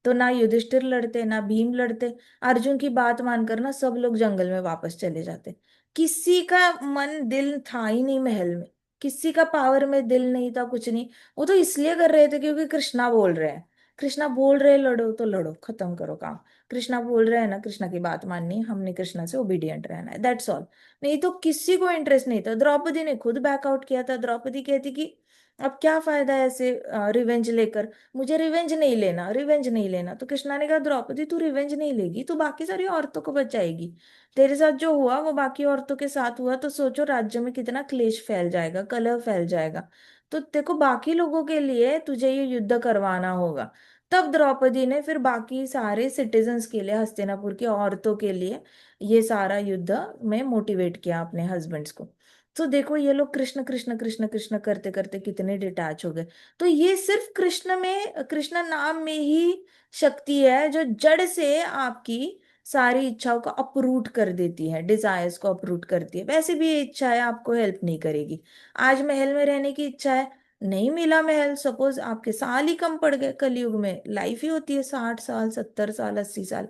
तो ना युधिष्ठिर लड़ते ना भीम लड़ते। अर्जुन की बात मानकर ना सब लोग जंगल में वापस चले जाते। किसी का मन दिल था ही नहीं महल में, किसी का पावर में दिल नहीं था, कुछ नहीं। वो तो इसलिए कर रहे थे क्योंकि कृष्णा बोल रहे हैं। कृष्णा बोल रहे हैं लड़ो तो लड़ो, खत्म करो काम। कृष्णा बोल रहे हैं ना, कृष्णा की बात माननी है, हमने कृष्णा से ओबीडियंट रहना है, दैट्स ऑल। नहीं तो किसी को इंटरेस्ट नहीं था। द्रौपदी ने खुद बैकआउट किया था। द्रौपदी कहती कि अब क्या फायदा है ऐसे रिवेंज लेकर, मुझे रिवेंज नहीं लेना, रिवेंज नहीं लेना। तो कृष्णा ने कहा, द्रौपदी तू रिवेंज नहीं लेगी तो बाकी सारी औरतों को बचाएगी। तेरे साथ जो हुआ वो बाकी औरतों के साथ हुआ, तो सोचो राज्य में कितना क्लेश फैल जाएगा, कलह फैल जाएगा। तो देखो बाकी लोगों के लिए तुझे ये युद्ध करवाना होगा। तब द्रौपदी ने फिर बाकी सारे सिटीजन्स के लिए, हस्तिनापुर की औरतों के लिए, ये सारा युद्ध में मोटिवेट किया अपने हस्बैंड्स को। तो देखो ये लोग कृष्ण कृष्ण कृष्ण कृष्ण करते करते कितने डिटैच हो गए। तो ये सिर्फ कृष्ण में, कृष्ण नाम में ही शक्ति है जो जड़ से आपकी सारी इच्छाओं को अपरूट कर देती है, डिजायर्स को अपरूट करती है। वैसे भी ये इच्छाएं आपको हेल्प नहीं करेगी। आज महल में रहने की इच्छा है, नहीं मिला महल, सपोज आपके साल ही कम पड़ गए, कलयुग में लाइफ ही होती है 60 साल, 70 साल, 80 साल।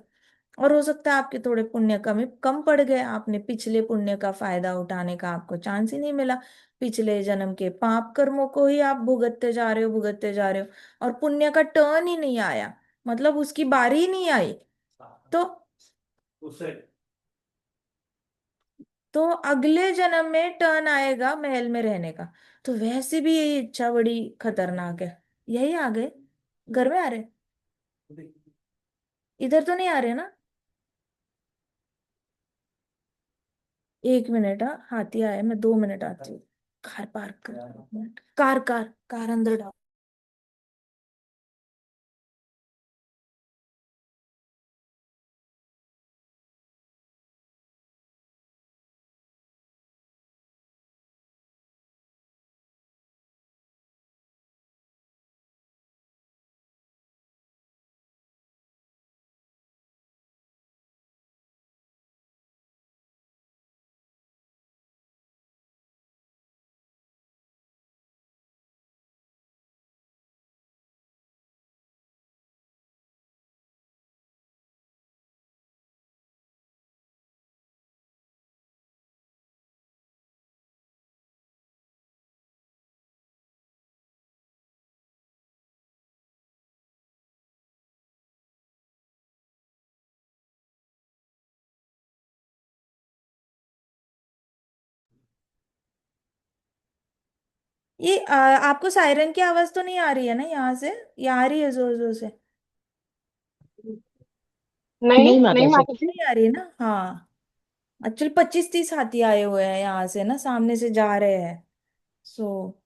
और हो सकता है आपके थोड़े पुण्य कम कम पड़ गए, आपने पिछले पुण्य का फायदा उठाने का आपको चांस ही नहीं मिला। पिछले जन्म के पाप कर्मों को ही आप भुगतते जा रहे हो, भुगतते जा रहे हो, और पुण्य का टर्न ही नहीं आया, मतलब उसकी बारी ही नहीं आई। तो तो अगले जन्म में टर्न आएगा महल में रहने का। तो वैसे भी ये इच्छा बड़ी खतरनाक है। यही आ गए, घर में आ रहे, इधर तो नहीं आ रहे ना? 1 मिनट, हाँ हाथी आया, मैं 2 मिनट आती हूँ। कार पार्क कर, कार कार कार अंदर डाल। ये आपको सायरन की आवाज तो नहीं आ रही है ना यहाँ से? ये आ रही है जोर जोर से? नहीं नहीं नहीं माता जी। माता जी। नहीं आ रही है ना? हाँ। एक्चुअली 25-30 हाथी आए हुए हैं यहाँ से ना, सामने से जा रहे हैं। सो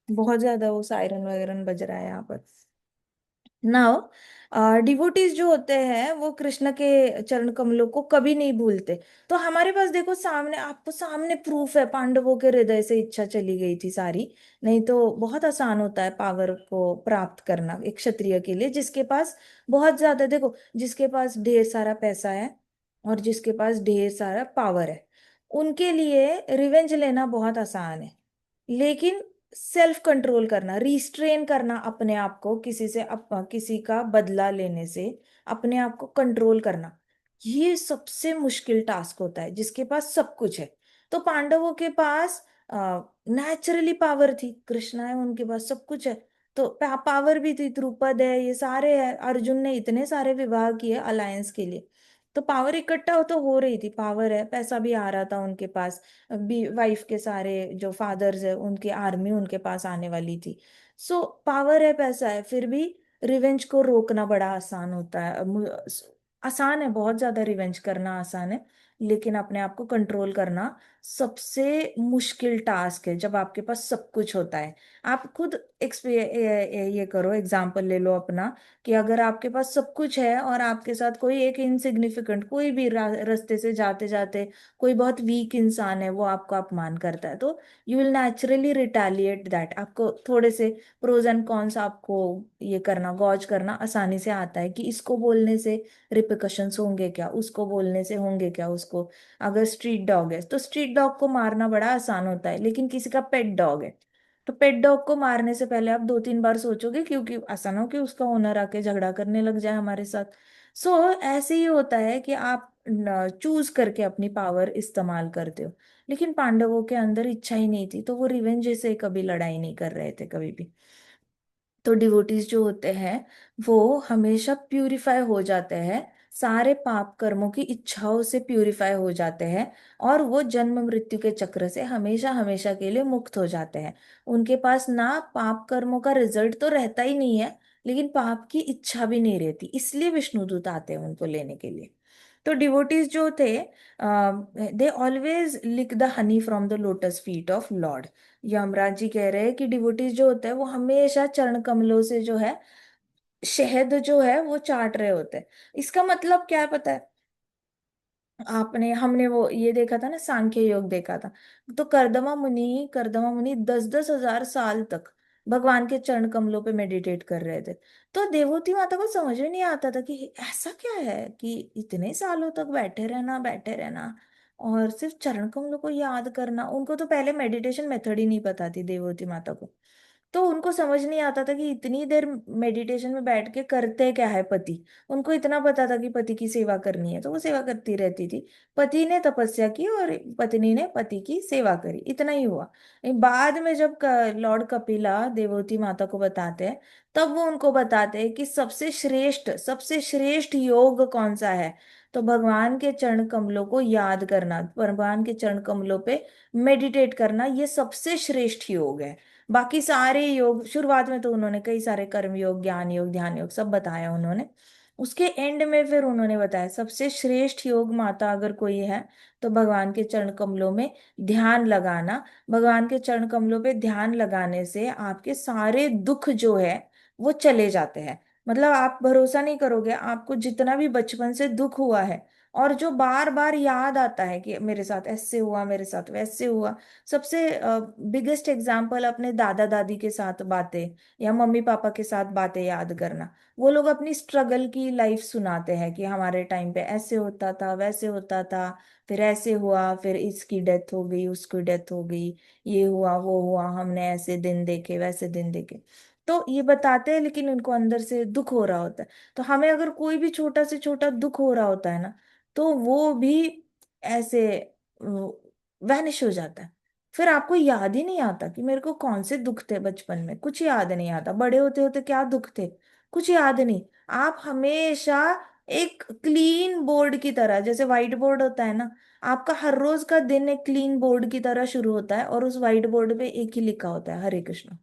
बहुत ज्यादा वो सायरन वगैरह बज रहा है यहाँ पर। नाउ डिवोटीज जो होते हैं वो कृष्ण के चरण कमलों को कभी नहीं भूलते। तो हमारे पास देखो सामने, आपको सामने प्रूफ है, पांडवों के हृदय से इच्छा चली गई थी सारी। नहीं तो बहुत आसान होता है पावर को प्राप्त करना एक क्षत्रिय के लिए, जिसके पास बहुत ज्यादा, देखो जिसके पास ढेर सारा पैसा है और जिसके पास ढेर सारा पावर है, उनके लिए रिवेंज लेना बहुत आसान है। लेकिन सेल्फ कंट्रोल करना, रिस्ट्रेन करना अपने आप को किसी से किसी का बदला लेने से अपने आप को कंट्रोल करना, ये सबसे मुश्किल टास्क होता है जिसके पास सब कुछ है। तो पांडवों के पास नेचुरली पावर थी, कृष्णा है उनके पास सब कुछ है। तो पावर भी थी, द्रुपद है, ये सारे है, अर्जुन ने इतने सारे विवाह किए अलायंस के लिए। तो पावर इकट्ठा तो हो रही थी, पावर है, पैसा भी आ रहा था उनके पास, भी वाइफ के सारे जो फादर्स है उनकी आर्मी उनके पास आने वाली थी। सो पावर है, पैसा है, फिर भी रिवेंज को रोकना बड़ा आसान होता है। आसान है, बहुत ज्यादा रिवेंज करना आसान है, लेकिन अपने आप को कंट्रोल करना सबसे मुश्किल टास्क है जब आपके पास सब कुछ होता है। आप खुद ये करो, एग्जाम्पल ले लो अपना, कि अगर आपके पास सब कुछ है और आपके साथ कोई एक इनसिग्निफिकेंट, कोई भी रास्ते से जाते जाते कोई बहुत वीक इंसान है, वो आपको अपमान करता है, तो you will naturally retaliate that. आपको थोड़े से प्रोज एंड कॉन्स आपको ये करना, गॉज करना आसानी से आता है कि इसको बोलने से रिpercussions होंगे क्या, उसको बोलने से होंगे क्या उसको। अगर स्ट्रीट डॉग है तो स्ट्रीट डॉग को मारना बड़ा आसान होता है, लेकिन किसी का पेट डॉग है तो पेट डॉग को मारने से पहले आप दो तीन बार सोचोगे, क्योंकि ऐसा ना हो कि उसका ओनर आके झगड़ा करने लग जाए हमारे साथ। सो ऐसे ही होता है कि आप चूज करके अपनी पावर इस्तेमाल करते हो। लेकिन पांडवों के अंदर इच्छा ही नहीं थी, तो वो रिवेंज से कभी लड़ाई नहीं कर रहे थे कभी भी। तो डिवोटीज जो होते हैं वो हमेशा प्यूरिफाई हो जाते हैं, सारे पाप कर्मों की इच्छाओं से प्यूरिफाई हो जाते हैं, और वो जन्म मृत्यु के चक्र से हमेशा हमेशा के लिए मुक्त हो जाते हैं। उनके पास ना पाप कर्मों का रिजल्ट तो रहता ही नहीं है, लेकिन पाप की इच्छा भी नहीं रहती, इसलिए विष्णुदूत आते हैं उनको लेने के लिए। तो डिवोटीज जो थे, they always lick the honey from the lotus feet of lord. Yamraj ji कह रहे हैं कि डिवोटीज जो होते हैं वो हमेशा चरण कमलों से जो है शहद जो है वो चाट रहे होते हैं। इसका मतलब क्या है पता है? आपने हमने वो ये देखा था ना, सांख्य योग देखा था। तो कर्दमा मुनि 10-10 हजार साल तक भगवान के चरण कमलों पे मेडिटेट कर रहे थे। तो देवोती माता को समझ में नहीं आता था कि ऐसा क्या है कि इतने सालों तक बैठे रहना बैठे रहना और सिर्फ चरण कमलों को याद करना। उनको तो पहले मेडिटेशन मेथड ही नहीं पता थी देवोती माता को। तो उनको समझ नहीं आता था कि इतनी देर मेडिटेशन में बैठ के करते क्या है पति। उनको इतना पता था कि पति की सेवा करनी है तो वो सेवा करती रहती थी। पति ने तपस्या की और पत्नी ने पति की सेवा करी, इतना ही हुआ। बाद में जब लॉर्ड कपिला देवोती माता को बताते हैं, तब वो उनको बताते हैं कि सबसे श्रेष्ठ योग कौन सा है। तो भगवान के चरण कमलों को याद करना, भगवान के चरण कमलों पे मेडिटेट करना, ये सबसे श्रेष्ठ योग है। बाकी सारे योग शुरुआत में तो उन्होंने कई सारे कर्म योग, ज्ञान योग, ध्यान योग सब बताया उन्होंने। उसके एंड में फिर उन्होंने बताया सबसे श्रेष्ठ योग माता अगर कोई है तो भगवान के चरण कमलों में ध्यान लगाना। भगवान के चरण कमलों पे ध्यान लगाने से आपके सारे दुख जो है वो चले जाते हैं। मतलब आप भरोसा नहीं करोगे, आपको जितना भी बचपन से दुख हुआ है और जो बार बार याद आता है कि मेरे साथ ऐसे हुआ, मेरे साथ वैसे हुआ। सबसे बिगेस्ट एग्जाम्पल अपने दादा दादी के साथ बातें या मम्मी पापा के साथ बातें याद करना। वो लोग अपनी स्ट्रगल की लाइफ सुनाते हैं कि हमारे टाइम पे ऐसे होता था, वैसे होता था, फिर ऐसे हुआ, फिर इसकी डेथ हो गई, उसकी डेथ हो गई, ये हुआ वो हुआ, हमने ऐसे दिन देखे वैसे दिन देखे। तो ये बताते हैं, लेकिन उनको अंदर से दुख हो रहा होता है। तो हमें अगर कोई भी छोटा से छोटा दुख हो रहा होता है ना, तो वो भी ऐसे वैनिश हो जाता है। फिर आपको याद ही नहीं आता कि मेरे को कौन से दुख थे बचपन में, कुछ याद नहीं आता, बड़े होते होते क्या दुख थे, कुछ याद नहीं। आप हमेशा एक क्लीन बोर्ड की तरह, जैसे व्हाइट बोर्ड होता है ना, आपका हर रोज का दिन एक क्लीन बोर्ड की तरह शुरू होता है और उस व्हाइट बोर्ड पे एक ही लिखा होता है, हरे कृष्ण,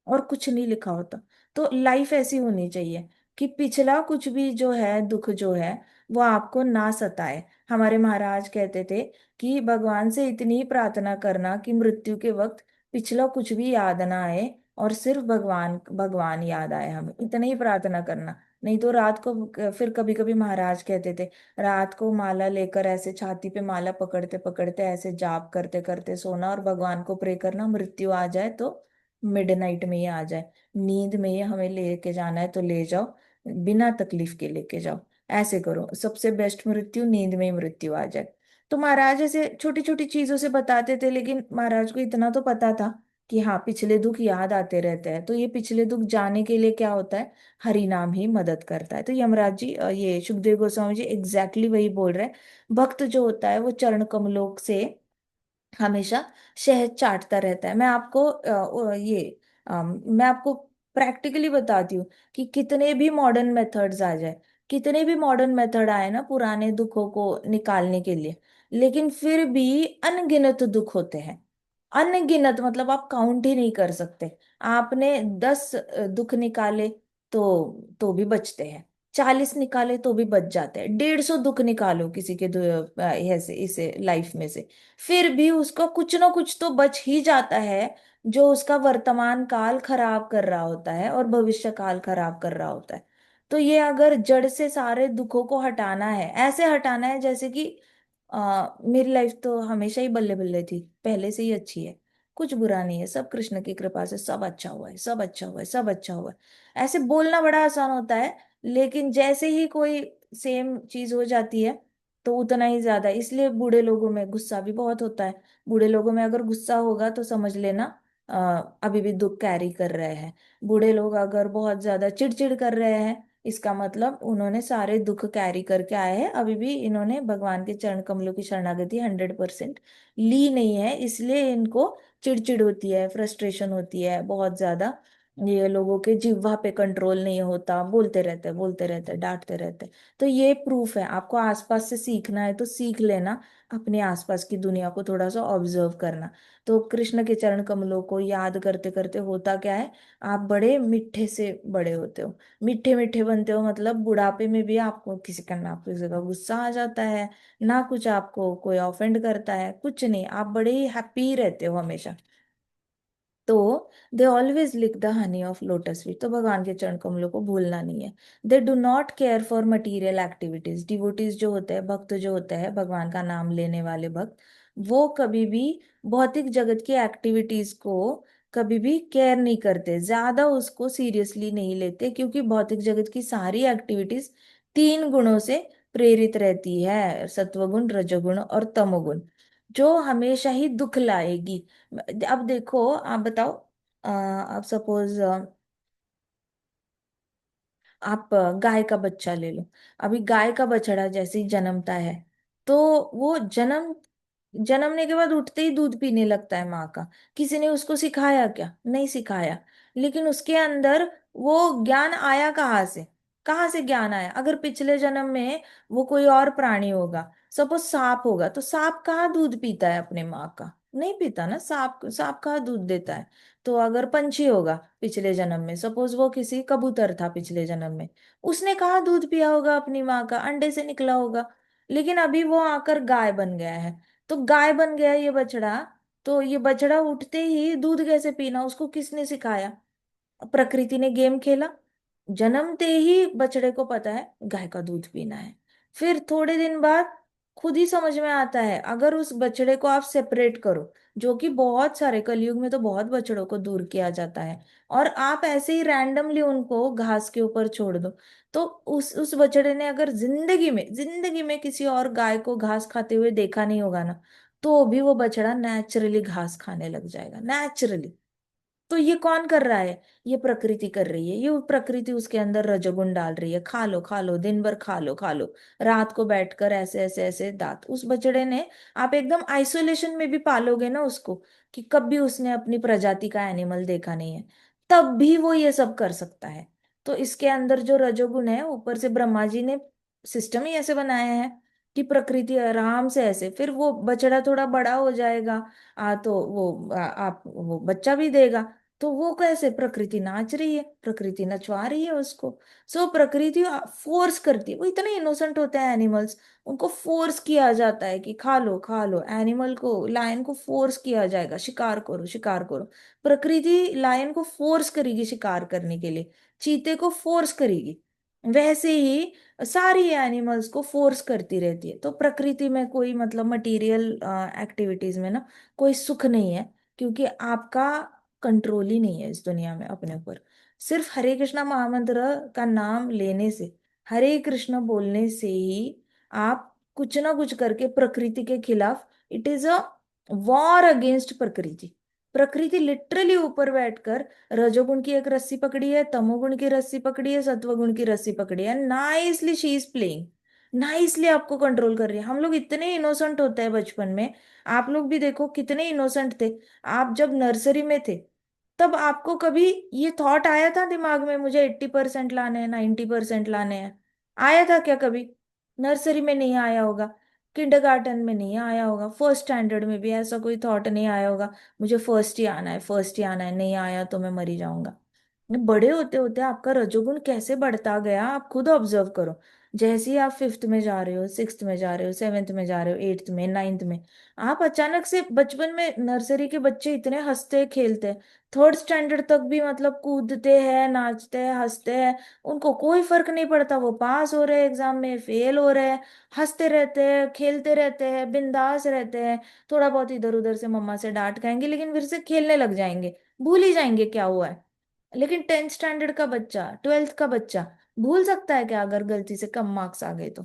और कुछ नहीं लिखा होता। तो लाइफ ऐसी होनी चाहिए कि पिछला कुछ भी जो है दुख जो है वो आपको ना सताए। हमारे महाराज कहते थे कि भगवान से इतनी प्रार्थना करना कि मृत्यु के वक्त पिछला कुछ भी याद ना आए, और सिर्फ भगवान भगवान याद आए, हमें इतना ही प्रार्थना करना। नहीं तो रात को फिर कभी कभी महाराज कहते थे, रात को माला लेकर ऐसे छाती पे माला पकड़ते पकड़ते ऐसे जाप करते करते सोना और भगवान को प्रे करना, मृत्यु आ जाए तो मिडनाइट में ही आ जाए, नींद में ही हमें लेके जाना है तो ले जाओ, बिना तकलीफ के लेके जाओ। ऐसे करो, सबसे बेस्ट मृत्यु नींद में ही मृत्यु आ जाए। तो महाराज ऐसे छोटी छोटी चीजों से बताते थे, लेकिन महाराज को इतना तो पता था कि हाँ पिछले दुख याद आते रहते हैं, तो ये पिछले दुख जाने के लिए क्या होता है, हरि नाम ही मदद करता है। तो यमराज जी ये सुखदेव गोस्वामी जी एग्जैक्टली वही बोल रहे हैं। भक्त जो होता है वो चरण कमलों से हमेशा शहद चाटता रहता है। मैं आपको मैं आपको प्रैक्टिकली बताती हूँ कि कितने भी मॉडर्न मेथड्स आ जाए, कितने भी मॉडर्न मेथड आए ना पुराने दुखों को निकालने के लिए, लेकिन फिर भी अनगिनत दुख होते हैं। अनगिनत मतलब आप काउंट ही नहीं कर सकते। आपने 10 दुख निकाले तो भी बचते हैं, 40 निकाले तो भी बच जाते हैं, 150 दुख निकालो किसी के ऐसे इसे लाइफ में से, फिर भी उसका कुछ ना कुछ तो बच ही जाता है, जो उसका वर्तमान काल खराब कर रहा होता है और भविष्य काल खराब कर रहा होता है। तो ये अगर जड़ से सारे दुखों को हटाना है, ऐसे हटाना है जैसे कि मेरी लाइफ तो हमेशा ही बल्ले बल्ले थी, पहले से ही अच्छी है, कुछ बुरा नहीं है, सब कृष्ण की कृपा से सब अच्छा हुआ है, सब अच्छा हुआ है, सब अच्छा हुआ है। ऐसे बोलना बड़ा आसान होता है, लेकिन जैसे ही कोई सेम चीज हो जाती है तो उतना ही ज्यादा, इसलिए बूढ़े लोगों में गुस्सा भी बहुत होता है। बूढ़े लोगों में अगर गुस्सा होगा तो समझ लेना अभी भी दुख कैरी कर रहे हैं। बूढ़े लोग अगर बहुत ज्यादा चिड़चिड़ कर रहे हैं, इसका मतलब उन्होंने सारे दुख कैरी करके आए हैं, अभी भी इन्होंने भगवान के चरण कमलों की शरणागति 100% ली नहीं है, इसलिए इनको चिड़चिड़ होती है, फ्रस्ट्रेशन होती है बहुत ज्यादा। ये लोगों के जिह्वा पे कंट्रोल नहीं होता, बोलते रहते डांटते रहते। तो ये प्रूफ है, आपको आसपास से सीखना है तो सीख लेना, अपने आसपास की दुनिया को थोड़ा सा ऑब्जर्व करना। तो कृष्ण के चरण कमलों को याद करते करते होता क्या है, आप बड़े मीठे से बड़े होते हो, मीठे मीठे बनते हो, मतलब बुढ़ापे में भी आपको किसी का गुस्सा आ जाता है, ना कुछ आपको कोई ऑफेंड करता है, कुछ नहीं, आप बड़े ही हैप्पी रहते हो हमेशा। तो they always lick the honey of lotus feet, तो भगवान के चरण कमलों को भूलना नहीं है। They do not care for material activities, devotees जो होते हैं, भक्त जो होते हैं, भगवान का नाम लेने वाले भक्त, वो कभी भी भौतिक जगत की एक्टिविटीज को कभी भी केयर नहीं करते, ज्यादा उसको सीरियसली नहीं लेते, क्योंकि भौतिक जगत की सारी एक्टिविटीज 3 गुणों से प्रेरित रहती है, सत्वगुण, रजोगुण और तमोगुण, जो हमेशा ही दुख लाएगी। अब देखो, आप बताओ, आप सपोज आप गाय का बच्चा ले लो। अभी गाय का बछड़ा जैसे ही जन्मता है, तो वो जन्मने के बाद उठते ही दूध पीने लगता है माँ का। किसी ने उसको सिखाया क्या? नहीं सिखाया। लेकिन उसके अंदर वो ज्ञान आया कहाँ से? कहाँ से ज्ञान आया? अगर पिछले जन्म में वो कोई और प्राणी होगा, सपोज सांप होगा, तो सांप कहाँ दूध पीता है अपने माँ का? नहीं पीता ना, सांप सांप कहाँ दूध देता है? तो अगर पंछी होगा पिछले जन्म में, सपोज वो किसी कबूतर था पिछले जन्म में, उसने कहाँ दूध पिया होगा अपनी माँ का? अंडे से निकला होगा। लेकिन अभी वो आकर गाय बन गया है, तो गाय बन गया ये बछड़ा, तो ये बछड़ा उठते ही दूध कैसे पीना उसको किसने सिखाया? प्रकृति ने गेम खेला। जन्मते ही बछड़े को पता है गाय का दूध पीना है। फिर थोड़े दिन बाद खुद ही समझ में आता है, अगर उस बछड़े को आप सेपरेट करो, जो कि बहुत सारे कलयुग में तो बहुत बछड़ों को दूर किया जाता है, और आप ऐसे ही रैंडमली उनको घास के ऊपर छोड़ दो, तो उस बछड़े ने अगर जिंदगी में किसी और गाय को घास खाते हुए देखा नहीं होगा ना, तो भी वो बछड़ा नेचुरली घास खाने लग जाएगा, नेचुरली। तो ये कौन कर रहा है? ये प्रकृति कर रही है, ये प्रकृति उसके अंदर रजोगुण डाल रही है, खा लो दिन भर, खा लो, रात को बैठकर ऐसे ऐसे ऐसे दांत। उस बछड़े ने, आप एकदम आइसोलेशन में भी पालोगे ना उसको, कि कभी उसने अपनी प्रजाति का एनिमल देखा नहीं है, तब भी वो ये सब कर सकता है। तो इसके अंदर जो रजोगुण है, ऊपर से ब्रह्मा जी ने सिस्टम ही ऐसे बनाया है कि प्रकृति आराम से ऐसे, फिर वो बछड़ा थोड़ा बड़ा हो जाएगा, तो वो आप वो बच्चा भी देगा। तो वो कैसे, प्रकृति नाच रही है, प्रकृति नचवा रही है उसको। सो प्रकृति फोर्स करती है, वो इतने इनोसेंट होते हैं एनिमल्स, उनको फोर्स किया जाता है कि खा लो खा लो। एनिमल को, लायन को फोर्स किया जाएगा शिकार करो शिकार करो। प्रकृति लायन को फोर्स करेगी शिकार करने के लिए, चीते को फोर्स करेगी। वैसे ही सारी एनिमल्स को फोर्स करती रहती है। तो प्रकृति में कोई मतलब मटेरियल एक्टिविटीज में ना कोई सुख नहीं है, क्योंकि आपका कंट्रोल ही नहीं है इस दुनिया में अपने ऊपर। सिर्फ हरे कृष्णा महामंत्र का नाम लेने से, हरे कृष्ण बोलने से ही आप कुछ ना कुछ करके प्रकृति के खिलाफ, it is a war against प्रकृति। प्रकृति लिटरली ऊपर बैठकर रजोगुण की एक रस्सी पकड़ी है, तमोगुण की रस्सी पकड़ी है, सत्वगुण की रस्सी पकड़ी है, nicely she is playing, nicely आपको कंट्रोल कर रही है। हम लोग इतने इनोसेंट होते हैं बचपन में, आप लोग भी देखो कितने इनोसेंट थे। आप जब नर्सरी में थे, तब आपको कभी ये थॉट आया था दिमाग में मुझे 80% लाने हैं, 90% लाने हैं? आया था क्या कभी? नर्सरी में नहीं आया होगा, किंडरगार्टन में नहीं आया होगा, फर्स्ट स्टैंडर्ड में भी ऐसा कोई थॉट नहीं आया होगा मुझे फर्स्ट ही आना है, फर्स्ट ही आना है, नहीं आया तो मैं मरी जाऊंगा। बड़े होते होते आपका रजोगुण कैसे बढ़ता गया, आप खुद ऑब्जर्व करो। जैसे ही आप फिफ्थ में जा रहे हो, सिक्स्थ में जा रहे हो, सेवेंथ में जा रहे हो, एट्थ में, नाइन्थ में, आप अचानक से, बचपन में नर्सरी के बच्चे इतने हंसते खेलते, थर्ड स्टैंडर्ड तक भी मतलब कूदते हैं, नाचते हैं, हंसते हैं, उनको कोई फर्क नहीं पड़ता, वो पास हो रहे हैं एग्जाम में, फेल हो रहे हैं, हंसते रहते हैं, खेलते रहते हैं, बिंदास रहते हैं। थोड़ा बहुत इधर उधर से मम्मा से डांट खाएंगे, लेकिन फिर से खेलने लग जाएंगे, भूल ही जाएंगे क्या हुआ है। लेकिन टेंथ स्टैंडर्ड का बच्चा, ट्वेल्थ का बच्चा भूल सकता है क्या अगर गलती से कम मार्क्स आ गए तो?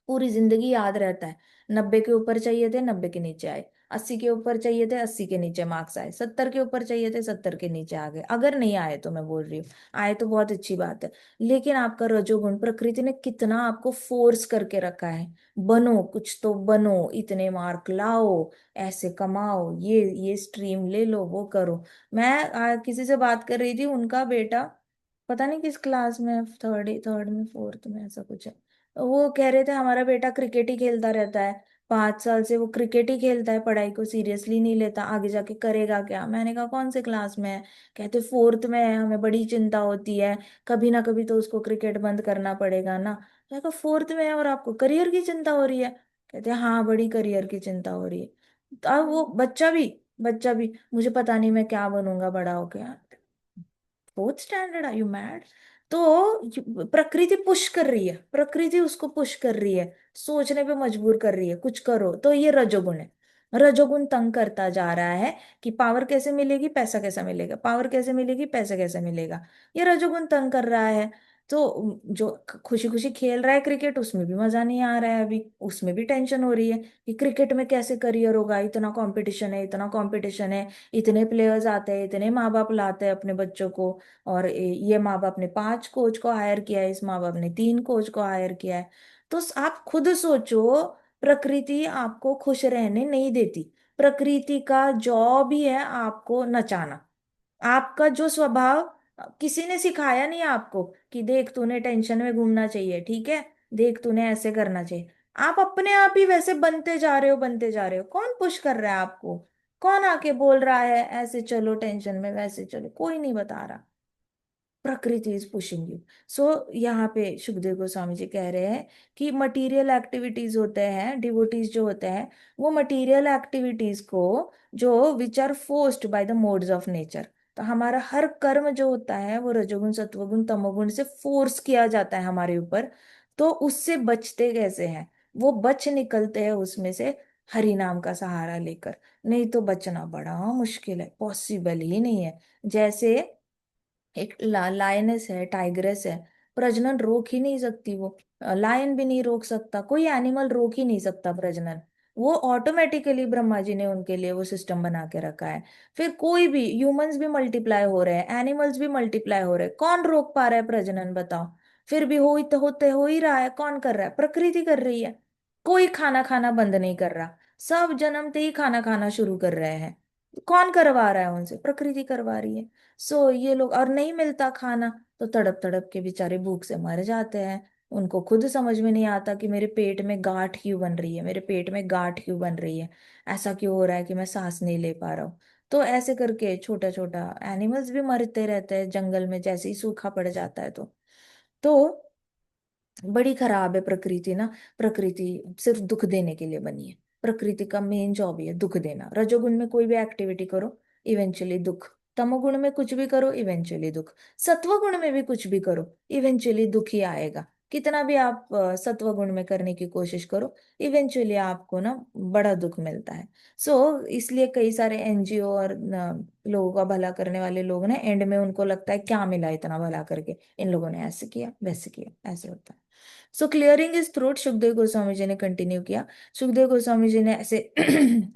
पूरी जिंदगी याद रहता है। 90 के ऊपर चाहिए थे, 90 के नीचे आए। 80 के ऊपर चाहिए थे, 80 के नीचे मार्क्स आए। 70 के ऊपर चाहिए थे, 70 के नीचे आ गए। अगर नहीं आए तो मैं बोल रही हूँ, आए तो बहुत अच्छी बात है। लेकिन आपका रजोगुण, प्रकृति ने कितना आपको फोर्स करके रखा है, बनो कुछ तो बनो, इतने मार्क लाओ, ऐसे कमाओ, ये स्ट्रीम ले लो, वो करो। मैं किसी से बात कर रही थी, उनका बेटा पता नहीं किस क्लास में, थर्ड थर्ड में, फोर्थ में, ऐसा कुछ है। वो कह रहे थे हमारा बेटा क्रिकेट ही खेलता रहता है, 5 साल से वो क्रिकेट ही खेलता है, पढ़ाई को सीरियसली नहीं लेता, आगे जाके करेगा क्या? मैंने कहा कौन से क्लास में है? कहते फोर्थ में है, हमें बड़ी चिंता होती है, कभी ना कभी तो उसको क्रिकेट बंद करना पड़ेगा ना। मैंने कहा फोर्थ में है और आपको करियर की चिंता हो रही है? कहते हाँ, बड़ी करियर की चिंता हो रही है। तो अब वो बच्चा भी मुझे पता नहीं मैं क्या बनूंगा बड़ा होके। Fourth standard, are you mad? तो प्रकृति पुश कर रही है, प्रकृति उसको पुश कर रही है, सोचने पे मजबूर कर रही है, कुछ करो। तो ये रजोगुण है। रजोगुण तंग करता जा रहा है कि पावर कैसे मिलेगी, पैसा कैसा मिलेगा, पावर कैसे मिलेगी, पैसा कैसे मिलेगा। ये रजोगुण तंग कर रहा है। तो जो खुशी खुशी खेल रहा है क्रिकेट, उसमें भी मजा नहीं आ रहा है अभी, उसमें भी टेंशन हो रही है कि क्रिकेट में कैसे करियर होगा, इतना कंपटीशन है, इतना कंपटीशन है, इतने प्लेयर्स आते हैं, इतने माँ बाप लाते हैं अपने बच्चों को। और ये माँ बाप ने 5 कोच को हायर किया है, इस माँ बाप ने 3 कोच को हायर किया है। तो आप खुद सोचो, प्रकृति आपको खुश रहने नहीं देती। प्रकृति का जॉब ही है आपको नचाना। आपका जो स्वभाव, किसी ने सिखाया नहीं आपको कि देख तूने टेंशन में घूमना चाहिए, ठीक है, देख तूने ऐसे करना चाहिए। आप अपने आप ही वैसे बनते जा रहे हो, बनते जा रहे हो। कौन पुश कर रहा है आपको? कौन आके बोल रहा है ऐसे चलो टेंशन में, वैसे चलो? कोई नहीं बता रहा, प्रकृति इज पुशिंग यू। सो यहाँ पे सुखदेव गोस्वामी जी कह रहे हैं कि मटीरियल एक्टिविटीज होते हैं, डिवोटीज जो होते हैं, वो मटीरियल एक्टिविटीज को, जो which are forced by the modes of nature. तो हमारा हर कर्म जो होता है वो रजोगुण सत्वगुण तमोगुण से फोर्स किया जाता है हमारे ऊपर। तो उससे बचते कैसे हैं? वो बच निकलते हैं उसमें से हरि नाम का सहारा लेकर। नहीं तो बचना बड़ा मुश्किल है, पॉसिबल ही नहीं है। जैसे एक लायनेस है, टाइग्रेस है, प्रजनन रोक ही नहीं सकती वो। लायन भी नहीं रोक सकता, कोई एनिमल रोक ही नहीं सकता प्रजनन। वो ऑटोमेटिकली ब्रह्मा जी ने उनके लिए वो सिस्टम बना के रखा है। फिर कोई भी, ह्यूमंस भी मल्टीप्लाई हो रहे हैं, एनिमल्स भी मल्टीप्लाई हो रहे हैं, कौन रोक पा रहा है प्रजनन बताओ? फिर भी हो ही तो, होते हो ही रहा है। कौन कर रहा है? प्रकृति कर रही है। कोई खाना खाना बंद नहीं कर रहा, सब जन्मते ही खाना खाना शुरू कर रहे हैं। कौन करवा रहा है उनसे? प्रकृति करवा रही है। सो ये लोग, और नहीं मिलता खाना तो तड़प तड़प के बेचारे भूख से मर जाते हैं। उनको खुद समझ में नहीं आता कि मेरे पेट में गांठ क्यों बन रही है, मेरे पेट में गांठ क्यों बन रही है, ऐसा क्यों हो रहा है कि मैं सांस नहीं ले पा रहा हूँ। तो ऐसे करके छोटा छोटा एनिमल्स भी मरते रहते हैं जंगल में, जैसे ही सूखा पड़ जाता है तो बड़ी खराब है प्रकृति ना। प्रकृति सिर्फ दुख देने के लिए बनी है। प्रकृति का मेन जॉब ही है दुख देना। रजोगुण में कोई भी एक्टिविटी करो, इवेंचुअली दुख। तमोगुण में कुछ भी करो, इवेंचुअली दुख। सत्व गुण में भी कुछ भी करो, इवेंचुअली दुख ही आएगा। कितना भी आप सत्व गुण में करने की कोशिश करो, इवेंचुअली आपको ना बड़ा दुख मिलता है। इसलिए कई सारे एनजीओ और लोगों का भला करने वाले लोग ना, एंड में उनको लगता है क्या मिला इतना भला करके, इन लोगों ने ऐसे किया वैसे किया, ऐसे होता है। So clearing is throat, Sukhdev Goswami ji ने कंटिन्यू किया। सुखदेव गोस्वामी जी ने ऐसे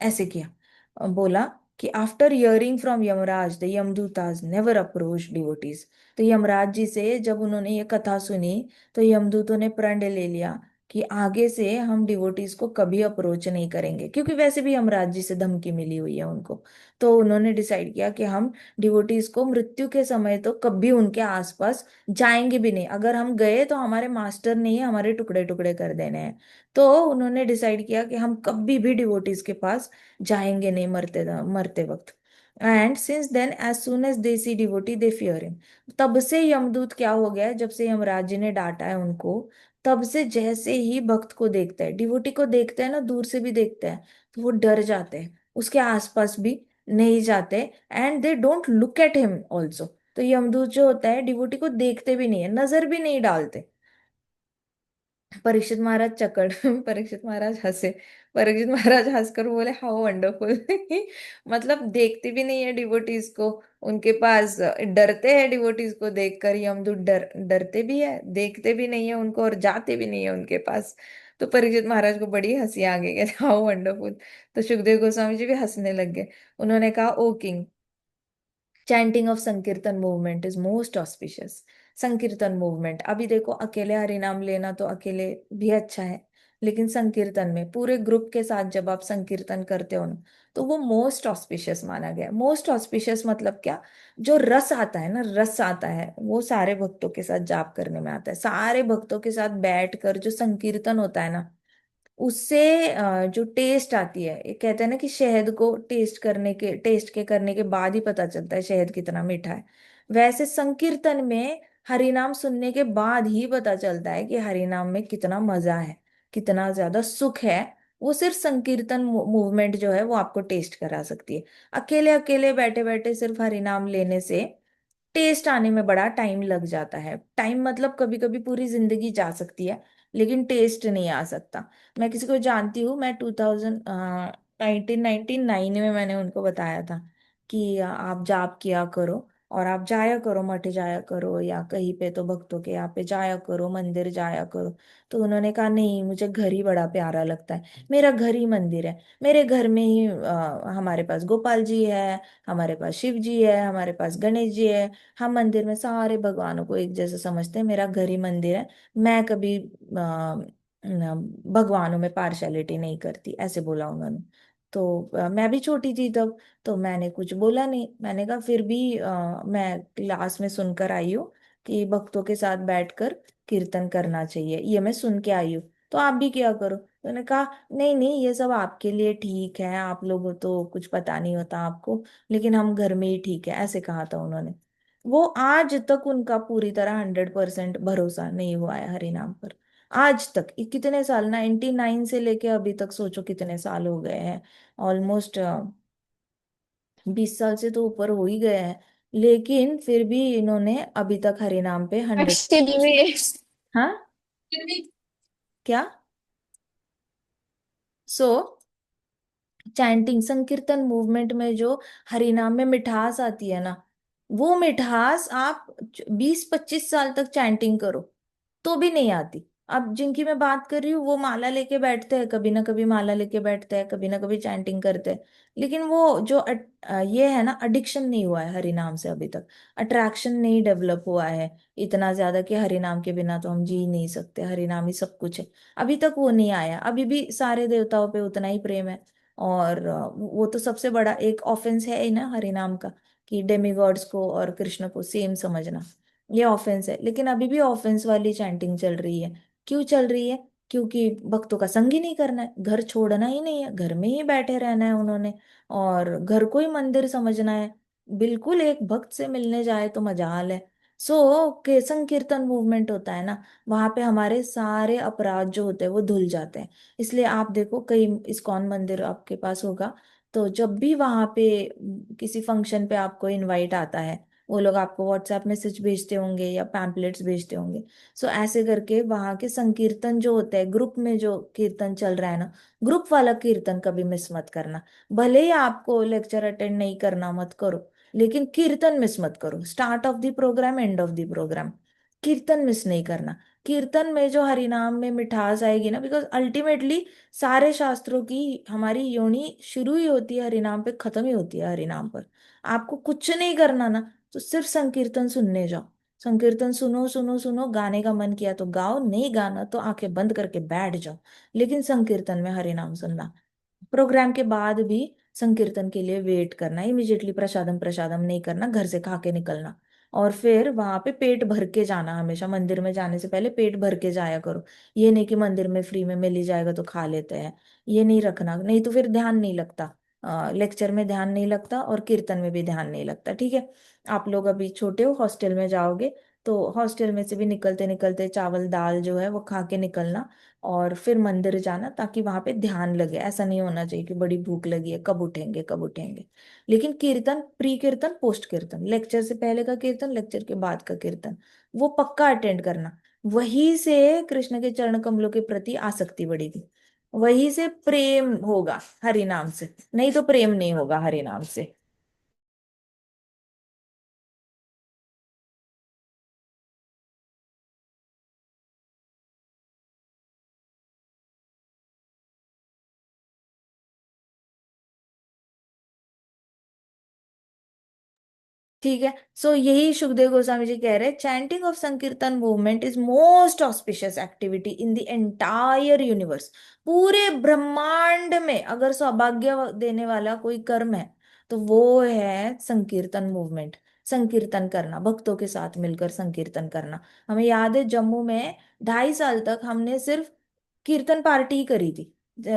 ऐसे किया, बोला कि after hearing from Yamraj the Yamdutas never approach devotees. तो यमराज जी से जब उन्होंने ये कथा सुनी, तो यमदूतों ने प्रण ले लिया कि आगे से हम डिवोटीज को कभी अप्रोच नहीं करेंगे, क्योंकि वैसे भी यमराज जी से धमकी मिली हुई है उनको। तो उन्होंने डिसाइड किया कि हम डिवोटीज को मृत्यु के समय तो कभी उनके आसपास जाएंगे भी नहीं। अगर हम गए तो हमारे मास्टर ने ही हमारे टुकड़े टुकड़े कर देने हैं। तो उन्होंने डिसाइड किया कि हम कभी भी डिवोटीज के पास जाएंगे नहीं मरते वक्त। And since then as soon as they see devotee they fear him. तब से यमदूत क्या हो गया है, जब से यमराज जी ने डांटा है उनको, तब से जैसे ही भक्त को देखता है, डिवोटी को देखता है ना, दूर से भी देखता है, तो वो डर जाते हैं, उसके आसपास भी नहीं जाते। And they don't look at him also. तो यमदूत जो होता है डिवोटी को देखते भी नहीं है, नजर भी नहीं डालते। परीक्षित महाराज चकड़ परीक्षित महाराज हंसे। परीक्षित महाराज हंसकर बोले हाउ वंडरफुल। मतलब देखते भी नहीं है डिवोटीज को उनके पास, डरते हैं डिवोटीज को देखकर। यमदूत डरते भी है, देखते भी नहीं है उनको, और जाते भी नहीं है उनके पास। तो परीक्षित महाराज को बड़ी हंसी आ गई, कहते हाउ वंडरफुल। तो सुखदेव गोस्वामी जी भी हंसने लग गए। उन्होंने कहा, ओ किंग, चैंटिंग ऑफ संकीर्तन मूवमेंट इज मोस्ट ऑस्पिशियस। संकीर्तन मूवमेंट, अभी देखो अकेले हरिनाम लेना तो अकेले भी अच्छा है, लेकिन संकीर्तन में पूरे ग्रुप के साथ जब आप संकीर्तन करते हो ना, तो वो मोस्ट ऑस्पिशियस माना गया है। मोस्ट ऑस्पिशियस मतलब क्या, जो रस आता है ना, रस आता है, वो सारे भक्तों के साथ जाप करने में आता है। सारे भक्तों के साथ बैठ कर जो संकीर्तन होता है ना, उससे जो टेस्ट आती है, ये कहते हैं ना कि शहद को टेस्ट के करने के बाद ही पता चलता है शहद कितना मीठा है। वैसे संकीर्तन में हरिनाम सुनने के बाद ही पता चलता है कि हरिनाम में कितना मजा है, कितना ज्यादा सुख है। वो सिर्फ संकीर्तन मूवमेंट जो है वो आपको टेस्ट करा सकती है। अकेले अकेले बैठे बैठे सिर्फ हरिनाम लेने से टेस्ट आने में बड़ा टाइम लग जाता है। टाइम मतलब कभी कभी पूरी जिंदगी जा सकती है, लेकिन टेस्ट नहीं आ सकता। मैं किसी को जानती हूँ, मैं 1999 में मैंने उनको बताया था कि आप जाप किया करो, और आप जाया करो, मठ जाया करो, या कहीं पे तो भक्तों के यहाँ पे जाया करो, मंदिर जाया करो। तो उन्होंने कहा नहीं, मुझे घर ही बड़ा प्यारा लगता है, मेरा घर ही मंदिर है। मेरे घर में ही हमारे पास गोपाल जी है, हमारे पास शिव जी है, हमारे पास गणेश जी है। हम मंदिर में सारे भगवानों को एक जैसे समझते हैं, मेरा घर ही मंदिर है। मैं कभी भगवानों में पार्शलिटी नहीं करती, ऐसे बोला उन्होंने। तो मैं भी छोटी थी तब, तो मैंने कुछ बोला नहीं। मैंने कहा फिर भी मैं क्लास में सुनकर आई हूँ कि भक्तों के साथ बैठकर कीर्तन करना चाहिए, ये मैं सुन के आई हूँ, तो आप भी क्या करो। तो उन्होंने कहा नहीं नहीं, ये सब आपके लिए ठीक है, आप लोगों तो कुछ पता नहीं होता आपको, लेकिन हम घर में ही ठीक है, ऐसे कहा था उन्होंने। वो आज तक उनका पूरी तरह 100% भरोसा नहीं हुआ है हरि नाम पर। आज तक, कितने साल, 99 से लेके अभी तक सोचो कितने साल हो गए हैं। ऑलमोस्ट 20 साल से तो ऊपर हो ही गए हैं। लेकिन फिर भी इन्होंने अभी तक हरि नाम पे 100। एक्चुअली हाँ, क्या? सो चैंटिंग संकीर्तन मूवमेंट में जो हरिनाम में मिठास आती है ना, वो मिठास आप 20-25 साल तक चैंटिंग करो तो भी नहीं आती। अब जिनकी मैं बात कर रही हूँ वो माला लेके बैठते हैं, कभी ना कभी माला लेके बैठते हैं, कभी ना कभी चैंटिंग करते हैं, लेकिन वो जो ये है ना, एडिक्शन नहीं हुआ है हरिनाम से अभी तक। अट्रैक्शन नहीं डेवलप हुआ है इतना ज्यादा कि हरिनाम के बिना तो हम जी ही नहीं सकते, हरिनाम ही सब कुछ है। अभी तक वो नहीं आया, अभी भी सारे देवताओं पे उतना ही प्रेम है। और वो तो सबसे बड़ा एक ऑफेंस है ही ना हरिनाम का, कि डेमिगॉड्स को और कृष्ण को सेम समझना, ये ऑफेंस है। लेकिन अभी भी ऑफेंस वाली चैंटिंग चल रही है। क्यों चल रही है? क्योंकि भक्तों का संग ही नहीं करना है, घर छोड़ना ही नहीं है, घर में ही बैठे रहना है उन्होंने, और घर को ही मंदिर समझना है। बिल्कुल एक भक्त से मिलने जाए तो मजाल है। सो के संकीर्तन मूवमेंट होता है ना, वहां पे हमारे सारे अपराध जो होते हैं वो धुल जाते हैं। इसलिए आप देखो कई इस्कॉन मंदिर आपके पास होगा, तो जब भी वहां पे किसी फंक्शन पे आपको इनवाइट आता है, वो लोग आपको व्हाट्सएप मैसेज भेजते होंगे या पैम्पलेट्स भेजते होंगे। सो ऐसे करके वहां के संकीर्तन जो होते हैं, ग्रुप में जो कीर्तन चल रहा है ना, ग्रुप वाला कीर्तन कभी मिस मत करना। भले ही आपको लेक्चर अटेंड नहीं करना, मत करो, लेकिन कीर्तन मिस मत करो। Start of the program, end of the program, कीर्तन मिस नहीं करना। कीर्तन में जो हरिनाम में मिठास आएगी ना, बिकॉज अल्टीमेटली सारे शास्त्रों की हमारी योनि शुरू ही होती है हरिनाम पे, खत्म ही होती है हरिनाम पर। आपको कुछ नहीं करना ना, तो सिर्फ संकीर्तन सुनने जाओ। संकीर्तन सुनो सुनो सुनो, गाने का मन किया तो गाओ, नहीं गाना तो आंखें बंद करके बैठ जाओ, लेकिन संकीर्तन में हरि नाम सुनना। प्रोग्राम के बाद भी संकीर्तन के लिए वेट करना, इमिजिएटली प्रसादम प्रसादम नहीं करना, घर से खा के निकलना। और फिर वहां पे पेट भर के जाना, हमेशा मंदिर में जाने से पहले पेट भर के जाया करो। ये नहीं कि मंदिर में फ्री में मिल ही जाएगा तो खा लेते हैं, ये नहीं रखना, नहीं तो फिर ध्यान नहीं लगता। लेक्चर में ध्यान नहीं लगता और कीर्तन में भी ध्यान नहीं लगता, ठीक है। आप लोग अभी छोटे हो, हॉस्टल में जाओगे, तो हॉस्टल में से भी निकलते निकलते चावल दाल जो है वो खा के निकलना, और फिर मंदिर जाना, ताकि वहां पे ध्यान लगे। ऐसा नहीं होना चाहिए कि बड़ी भूख लगी है, कब उठेंगे कब उठेंगे। लेकिन कीर्तन, प्री कीर्तन, पोस्ट कीर्तन, लेक्चर से पहले का कीर्तन, लेक्चर के बाद का कीर्तन, वो पक्का अटेंड करना। वहीं से कृष्ण के चरण कमलों के प्रति आसक्ति बढ़ेगी, वहीं से प्रेम होगा हरि नाम से, नहीं तो प्रेम नहीं होगा हरि नाम से। ठीक है। सो यही सुखदेव गोस्वामी जी कह रहे हैं, चैंटिंग ऑफ संकीर्तन movement is most auspicious activity in the entire universe. पूरे ब्रह्मांड में अगर सौभाग्य देने वाला कोई कर्म है तो वो है संकीर्तन मूवमेंट। संकीर्तन करना, भक्तों के साथ मिलकर संकीर्तन करना। हमें याद है जम्मू में 2.5 साल तक हमने सिर्फ कीर्तन पार्टी ही करी थी।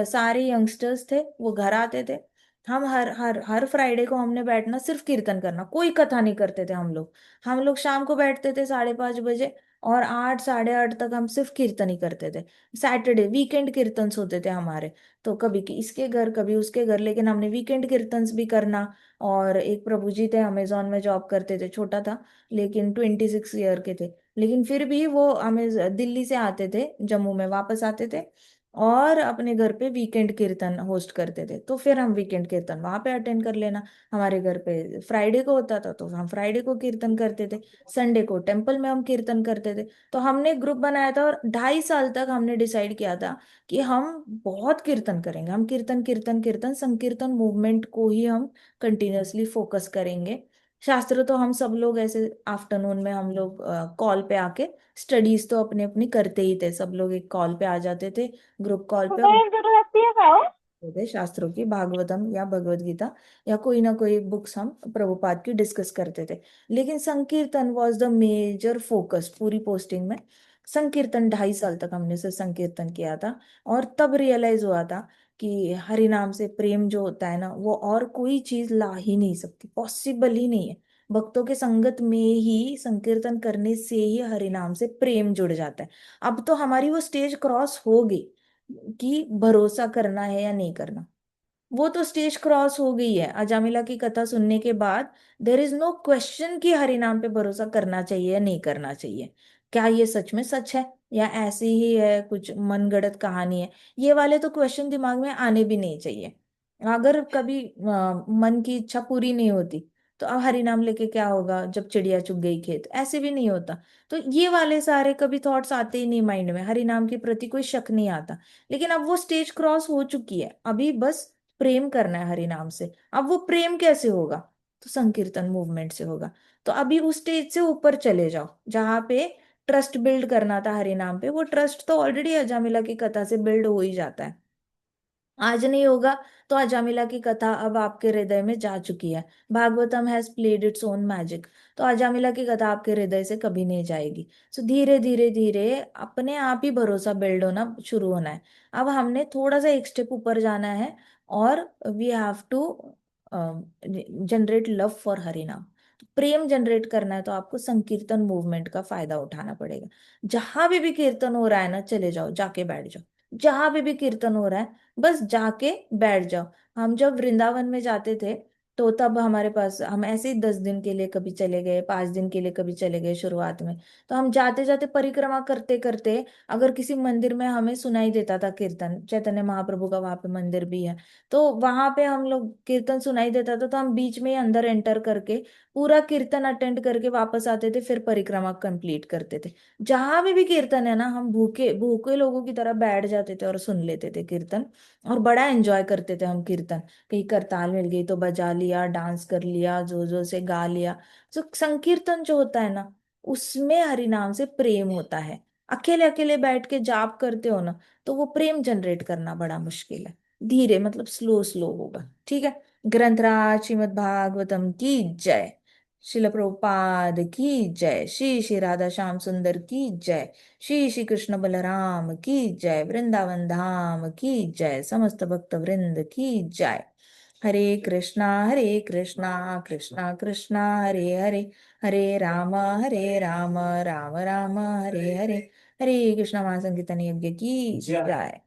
सारे यंगस्टर्स थे, वो घर आते थे, हम हर हर हर फ्राइडे को हमने बैठना सिर्फ कीर्तन करना, कोई कथा नहीं करते थे हम लोग। हम लोग शाम को बैठते थे 5:30 बजे, और 8 8:30 तक हम सिर्फ कीर्तन ही करते थे। सैटरडे वीकेंड कीर्तन्स होते थे हमारे, तो कभी कि इसके घर कभी उसके घर, लेकिन हमने वीकेंड कीर्तन्स भी करना। और एक प्रभु जी थे, अमेजोन में जॉब करते थे, छोटा था लेकिन 26 ईयर के थे, लेकिन फिर भी वो हमें दिल्ली से आते थे, जम्मू में वापस आते थे, और अपने घर पे वीकेंड कीर्तन होस्ट करते थे। तो फिर हम वीकेंड कीर्तन वहां पे अटेंड कर लेना। हमारे घर पे फ्राइडे को होता था तो हम फ्राइडे को कीर्तन करते थे, संडे को टेम्पल में हम कीर्तन करते थे। तो हमने ग्रुप बनाया था, और 2.5 साल तक हमने डिसाइड किया था कि हम बहुत कीर्तन करेंगे। हम कीर्तन कीर्तन कीर्तन संकीर्तन मूवमेंट को ही हम कंटिन्यूअसली फोकस करेंगे। शास्त्र तो हम सब लोग ऐसे आफ्टरनून में हम लोग कॉल पे आके स्टडीज तो अपने अपनी करते ही थे, सब लोग एक कॉल पे आ जाते थे, ग्रुप कॉल पे, और थे शास्त्रों की, भागवतम या भगवत गीता या कोई ना कोई बुक्स हम प्रभुपाद की डिस्कस करते थे। लेकिन संकीर्तन वाज द मेजर फोकस पूरी पोस्टिंग में। संकीर्तन 2.5 साल तक हमने सिर्फ संकीर्तन किया था, और तब रियलाइज हुआ था कि हरि नाम से प्रेम जो होता है ना, वो और कोई चीज ला ही नहीं सकती, पॉसिबल ही नहीं है। भक्तों के संगत में ही संकीर्तन करने से ही हरि नाम से प्रेम जुड़ जाता है। अब तो हमारी वो स्टेज क्रॉस हो गई कि भरोसा करना है या नहीं करना। वो तो स्टेज क्रॉस हो गई है अजामिला की कथा सुनने के बाद। देर इज नो क्वेश्चन कि हरि नाम पे भरोसा करना चाहिए या नहीं करना चाहिए। क्या ये सच में सच है, या ऐसी ही है कुछ मनगढ़ंत कहानी है, ये वाले तो क्वेश्चन दिमाग में आने भी नहीं चाहिए। अगर कभी मन की इच्छा पूरी नहीं होती, तो अब हरि नाम लेके क्या होगा, जब चिड़िया चुग गई खेत, ऐसे भी नहीं होता। तो ये वाले सारे कभी थॉट्स आते ही नहीं माइंड में, हरि नाम के प्रति कोई शक नहीं आता। लेकिन अब वो स्टेज क्रॉस हो चुकी है, अभी बस प्रेम करना है हरि नाम से। अब वो प्रेम कैसे होगा, तो संकीर्तन मूवमेंट से होगा। तो अभी उस स्टेज से ऊपर चले जाओ जहां पे ट्रस्ट बिल्ड करना था हरि नाम पे, वो ट्रस्ट तो ऑलरेडी अजामिला की कथा से बिल्ड हो ही जाता है। आज नहीं होगा तो अजामिला की कथा अब आपके हृदय में जा चुकी है। Bhagavatam has played its own magic. तो अजामिला की कथा आपके हृदय से कभी नहीं जाएगी। सो धीरे धीरे धीरे अपने आप ही भरोसा बिल्ड होना शुरू होना है। अब हमने थोड़ा सा एक स्टेप ऊपर जाना है, और we have to generate love for harinam. प्रेम जनरेट करना है तो आपको संकीर्तन मूवमेंट का फायदा उठाना पड़ेगा। जहां भी कीर्तन हो रहा है ना, चले जाओ, जाके बैठ जाओ। जहां भी कीर्तन हो रहा है, बस जाके बैठ जाओ। हम जब वृंदावन में जाते थे, तो तब हमारे पास, हम ऐसे ही 10 दिन के लिए कभी चले गए, 5 दिन के लिए कभी चले गए शुरुआत में। तो हम जाते जाते परिक्रमा करते करते, अगर किसी मंदिर में हमें सुनाई देता था कीर्तन, चैतन्य महाप्रभु का वहां पे मंदिर भी है, तो वहां पे हम लोग कीर्तन सुनाई देता था, तो हम बीच में ही अंदर एंटर करके पूरा कीर्तन अटेंड करके वापस आते थे, फिर परिक्रमा कंप्लीट करते थे। जहां भी कीर्तन है ना, हम भूखे भूखे लोगों की तरह बैठ जाते थे और सुन लेते थे कीर्तन। और बड़ा एंजॉय करते थे हम कीर्तन। कहीं करताल मिल गई तो बजा लिया, डांस कर लिया, जो जो से गा लिया। तो संकीर्तन जो होता है ना, उसमें हरिनाम से प्रेम होता है। अकेले अकेले बैठ के जाप करते हो ना, तो वो प्रेम जनरेट करना बड़ा मुश्किल है। धीरे, मतलब स्लो स्लो होगा, ठीक है। ग्रंथराज श्रीमद् भागवतम की जय। शिल प्रभुपाद की जय। श्री श्री राधा श्याम सुंदर की जय। श्री श्री कृष्ण बलराम की जय। वृंदावन धाम की जय। समस्त भक्त वृंद की जय। हरे कृष्णा कृष्णा कृष्णा हरे हरे, हरे राम राम राम हरे हरे। हरे कृष्णा महासंकीर्तन यज्ञ की जय।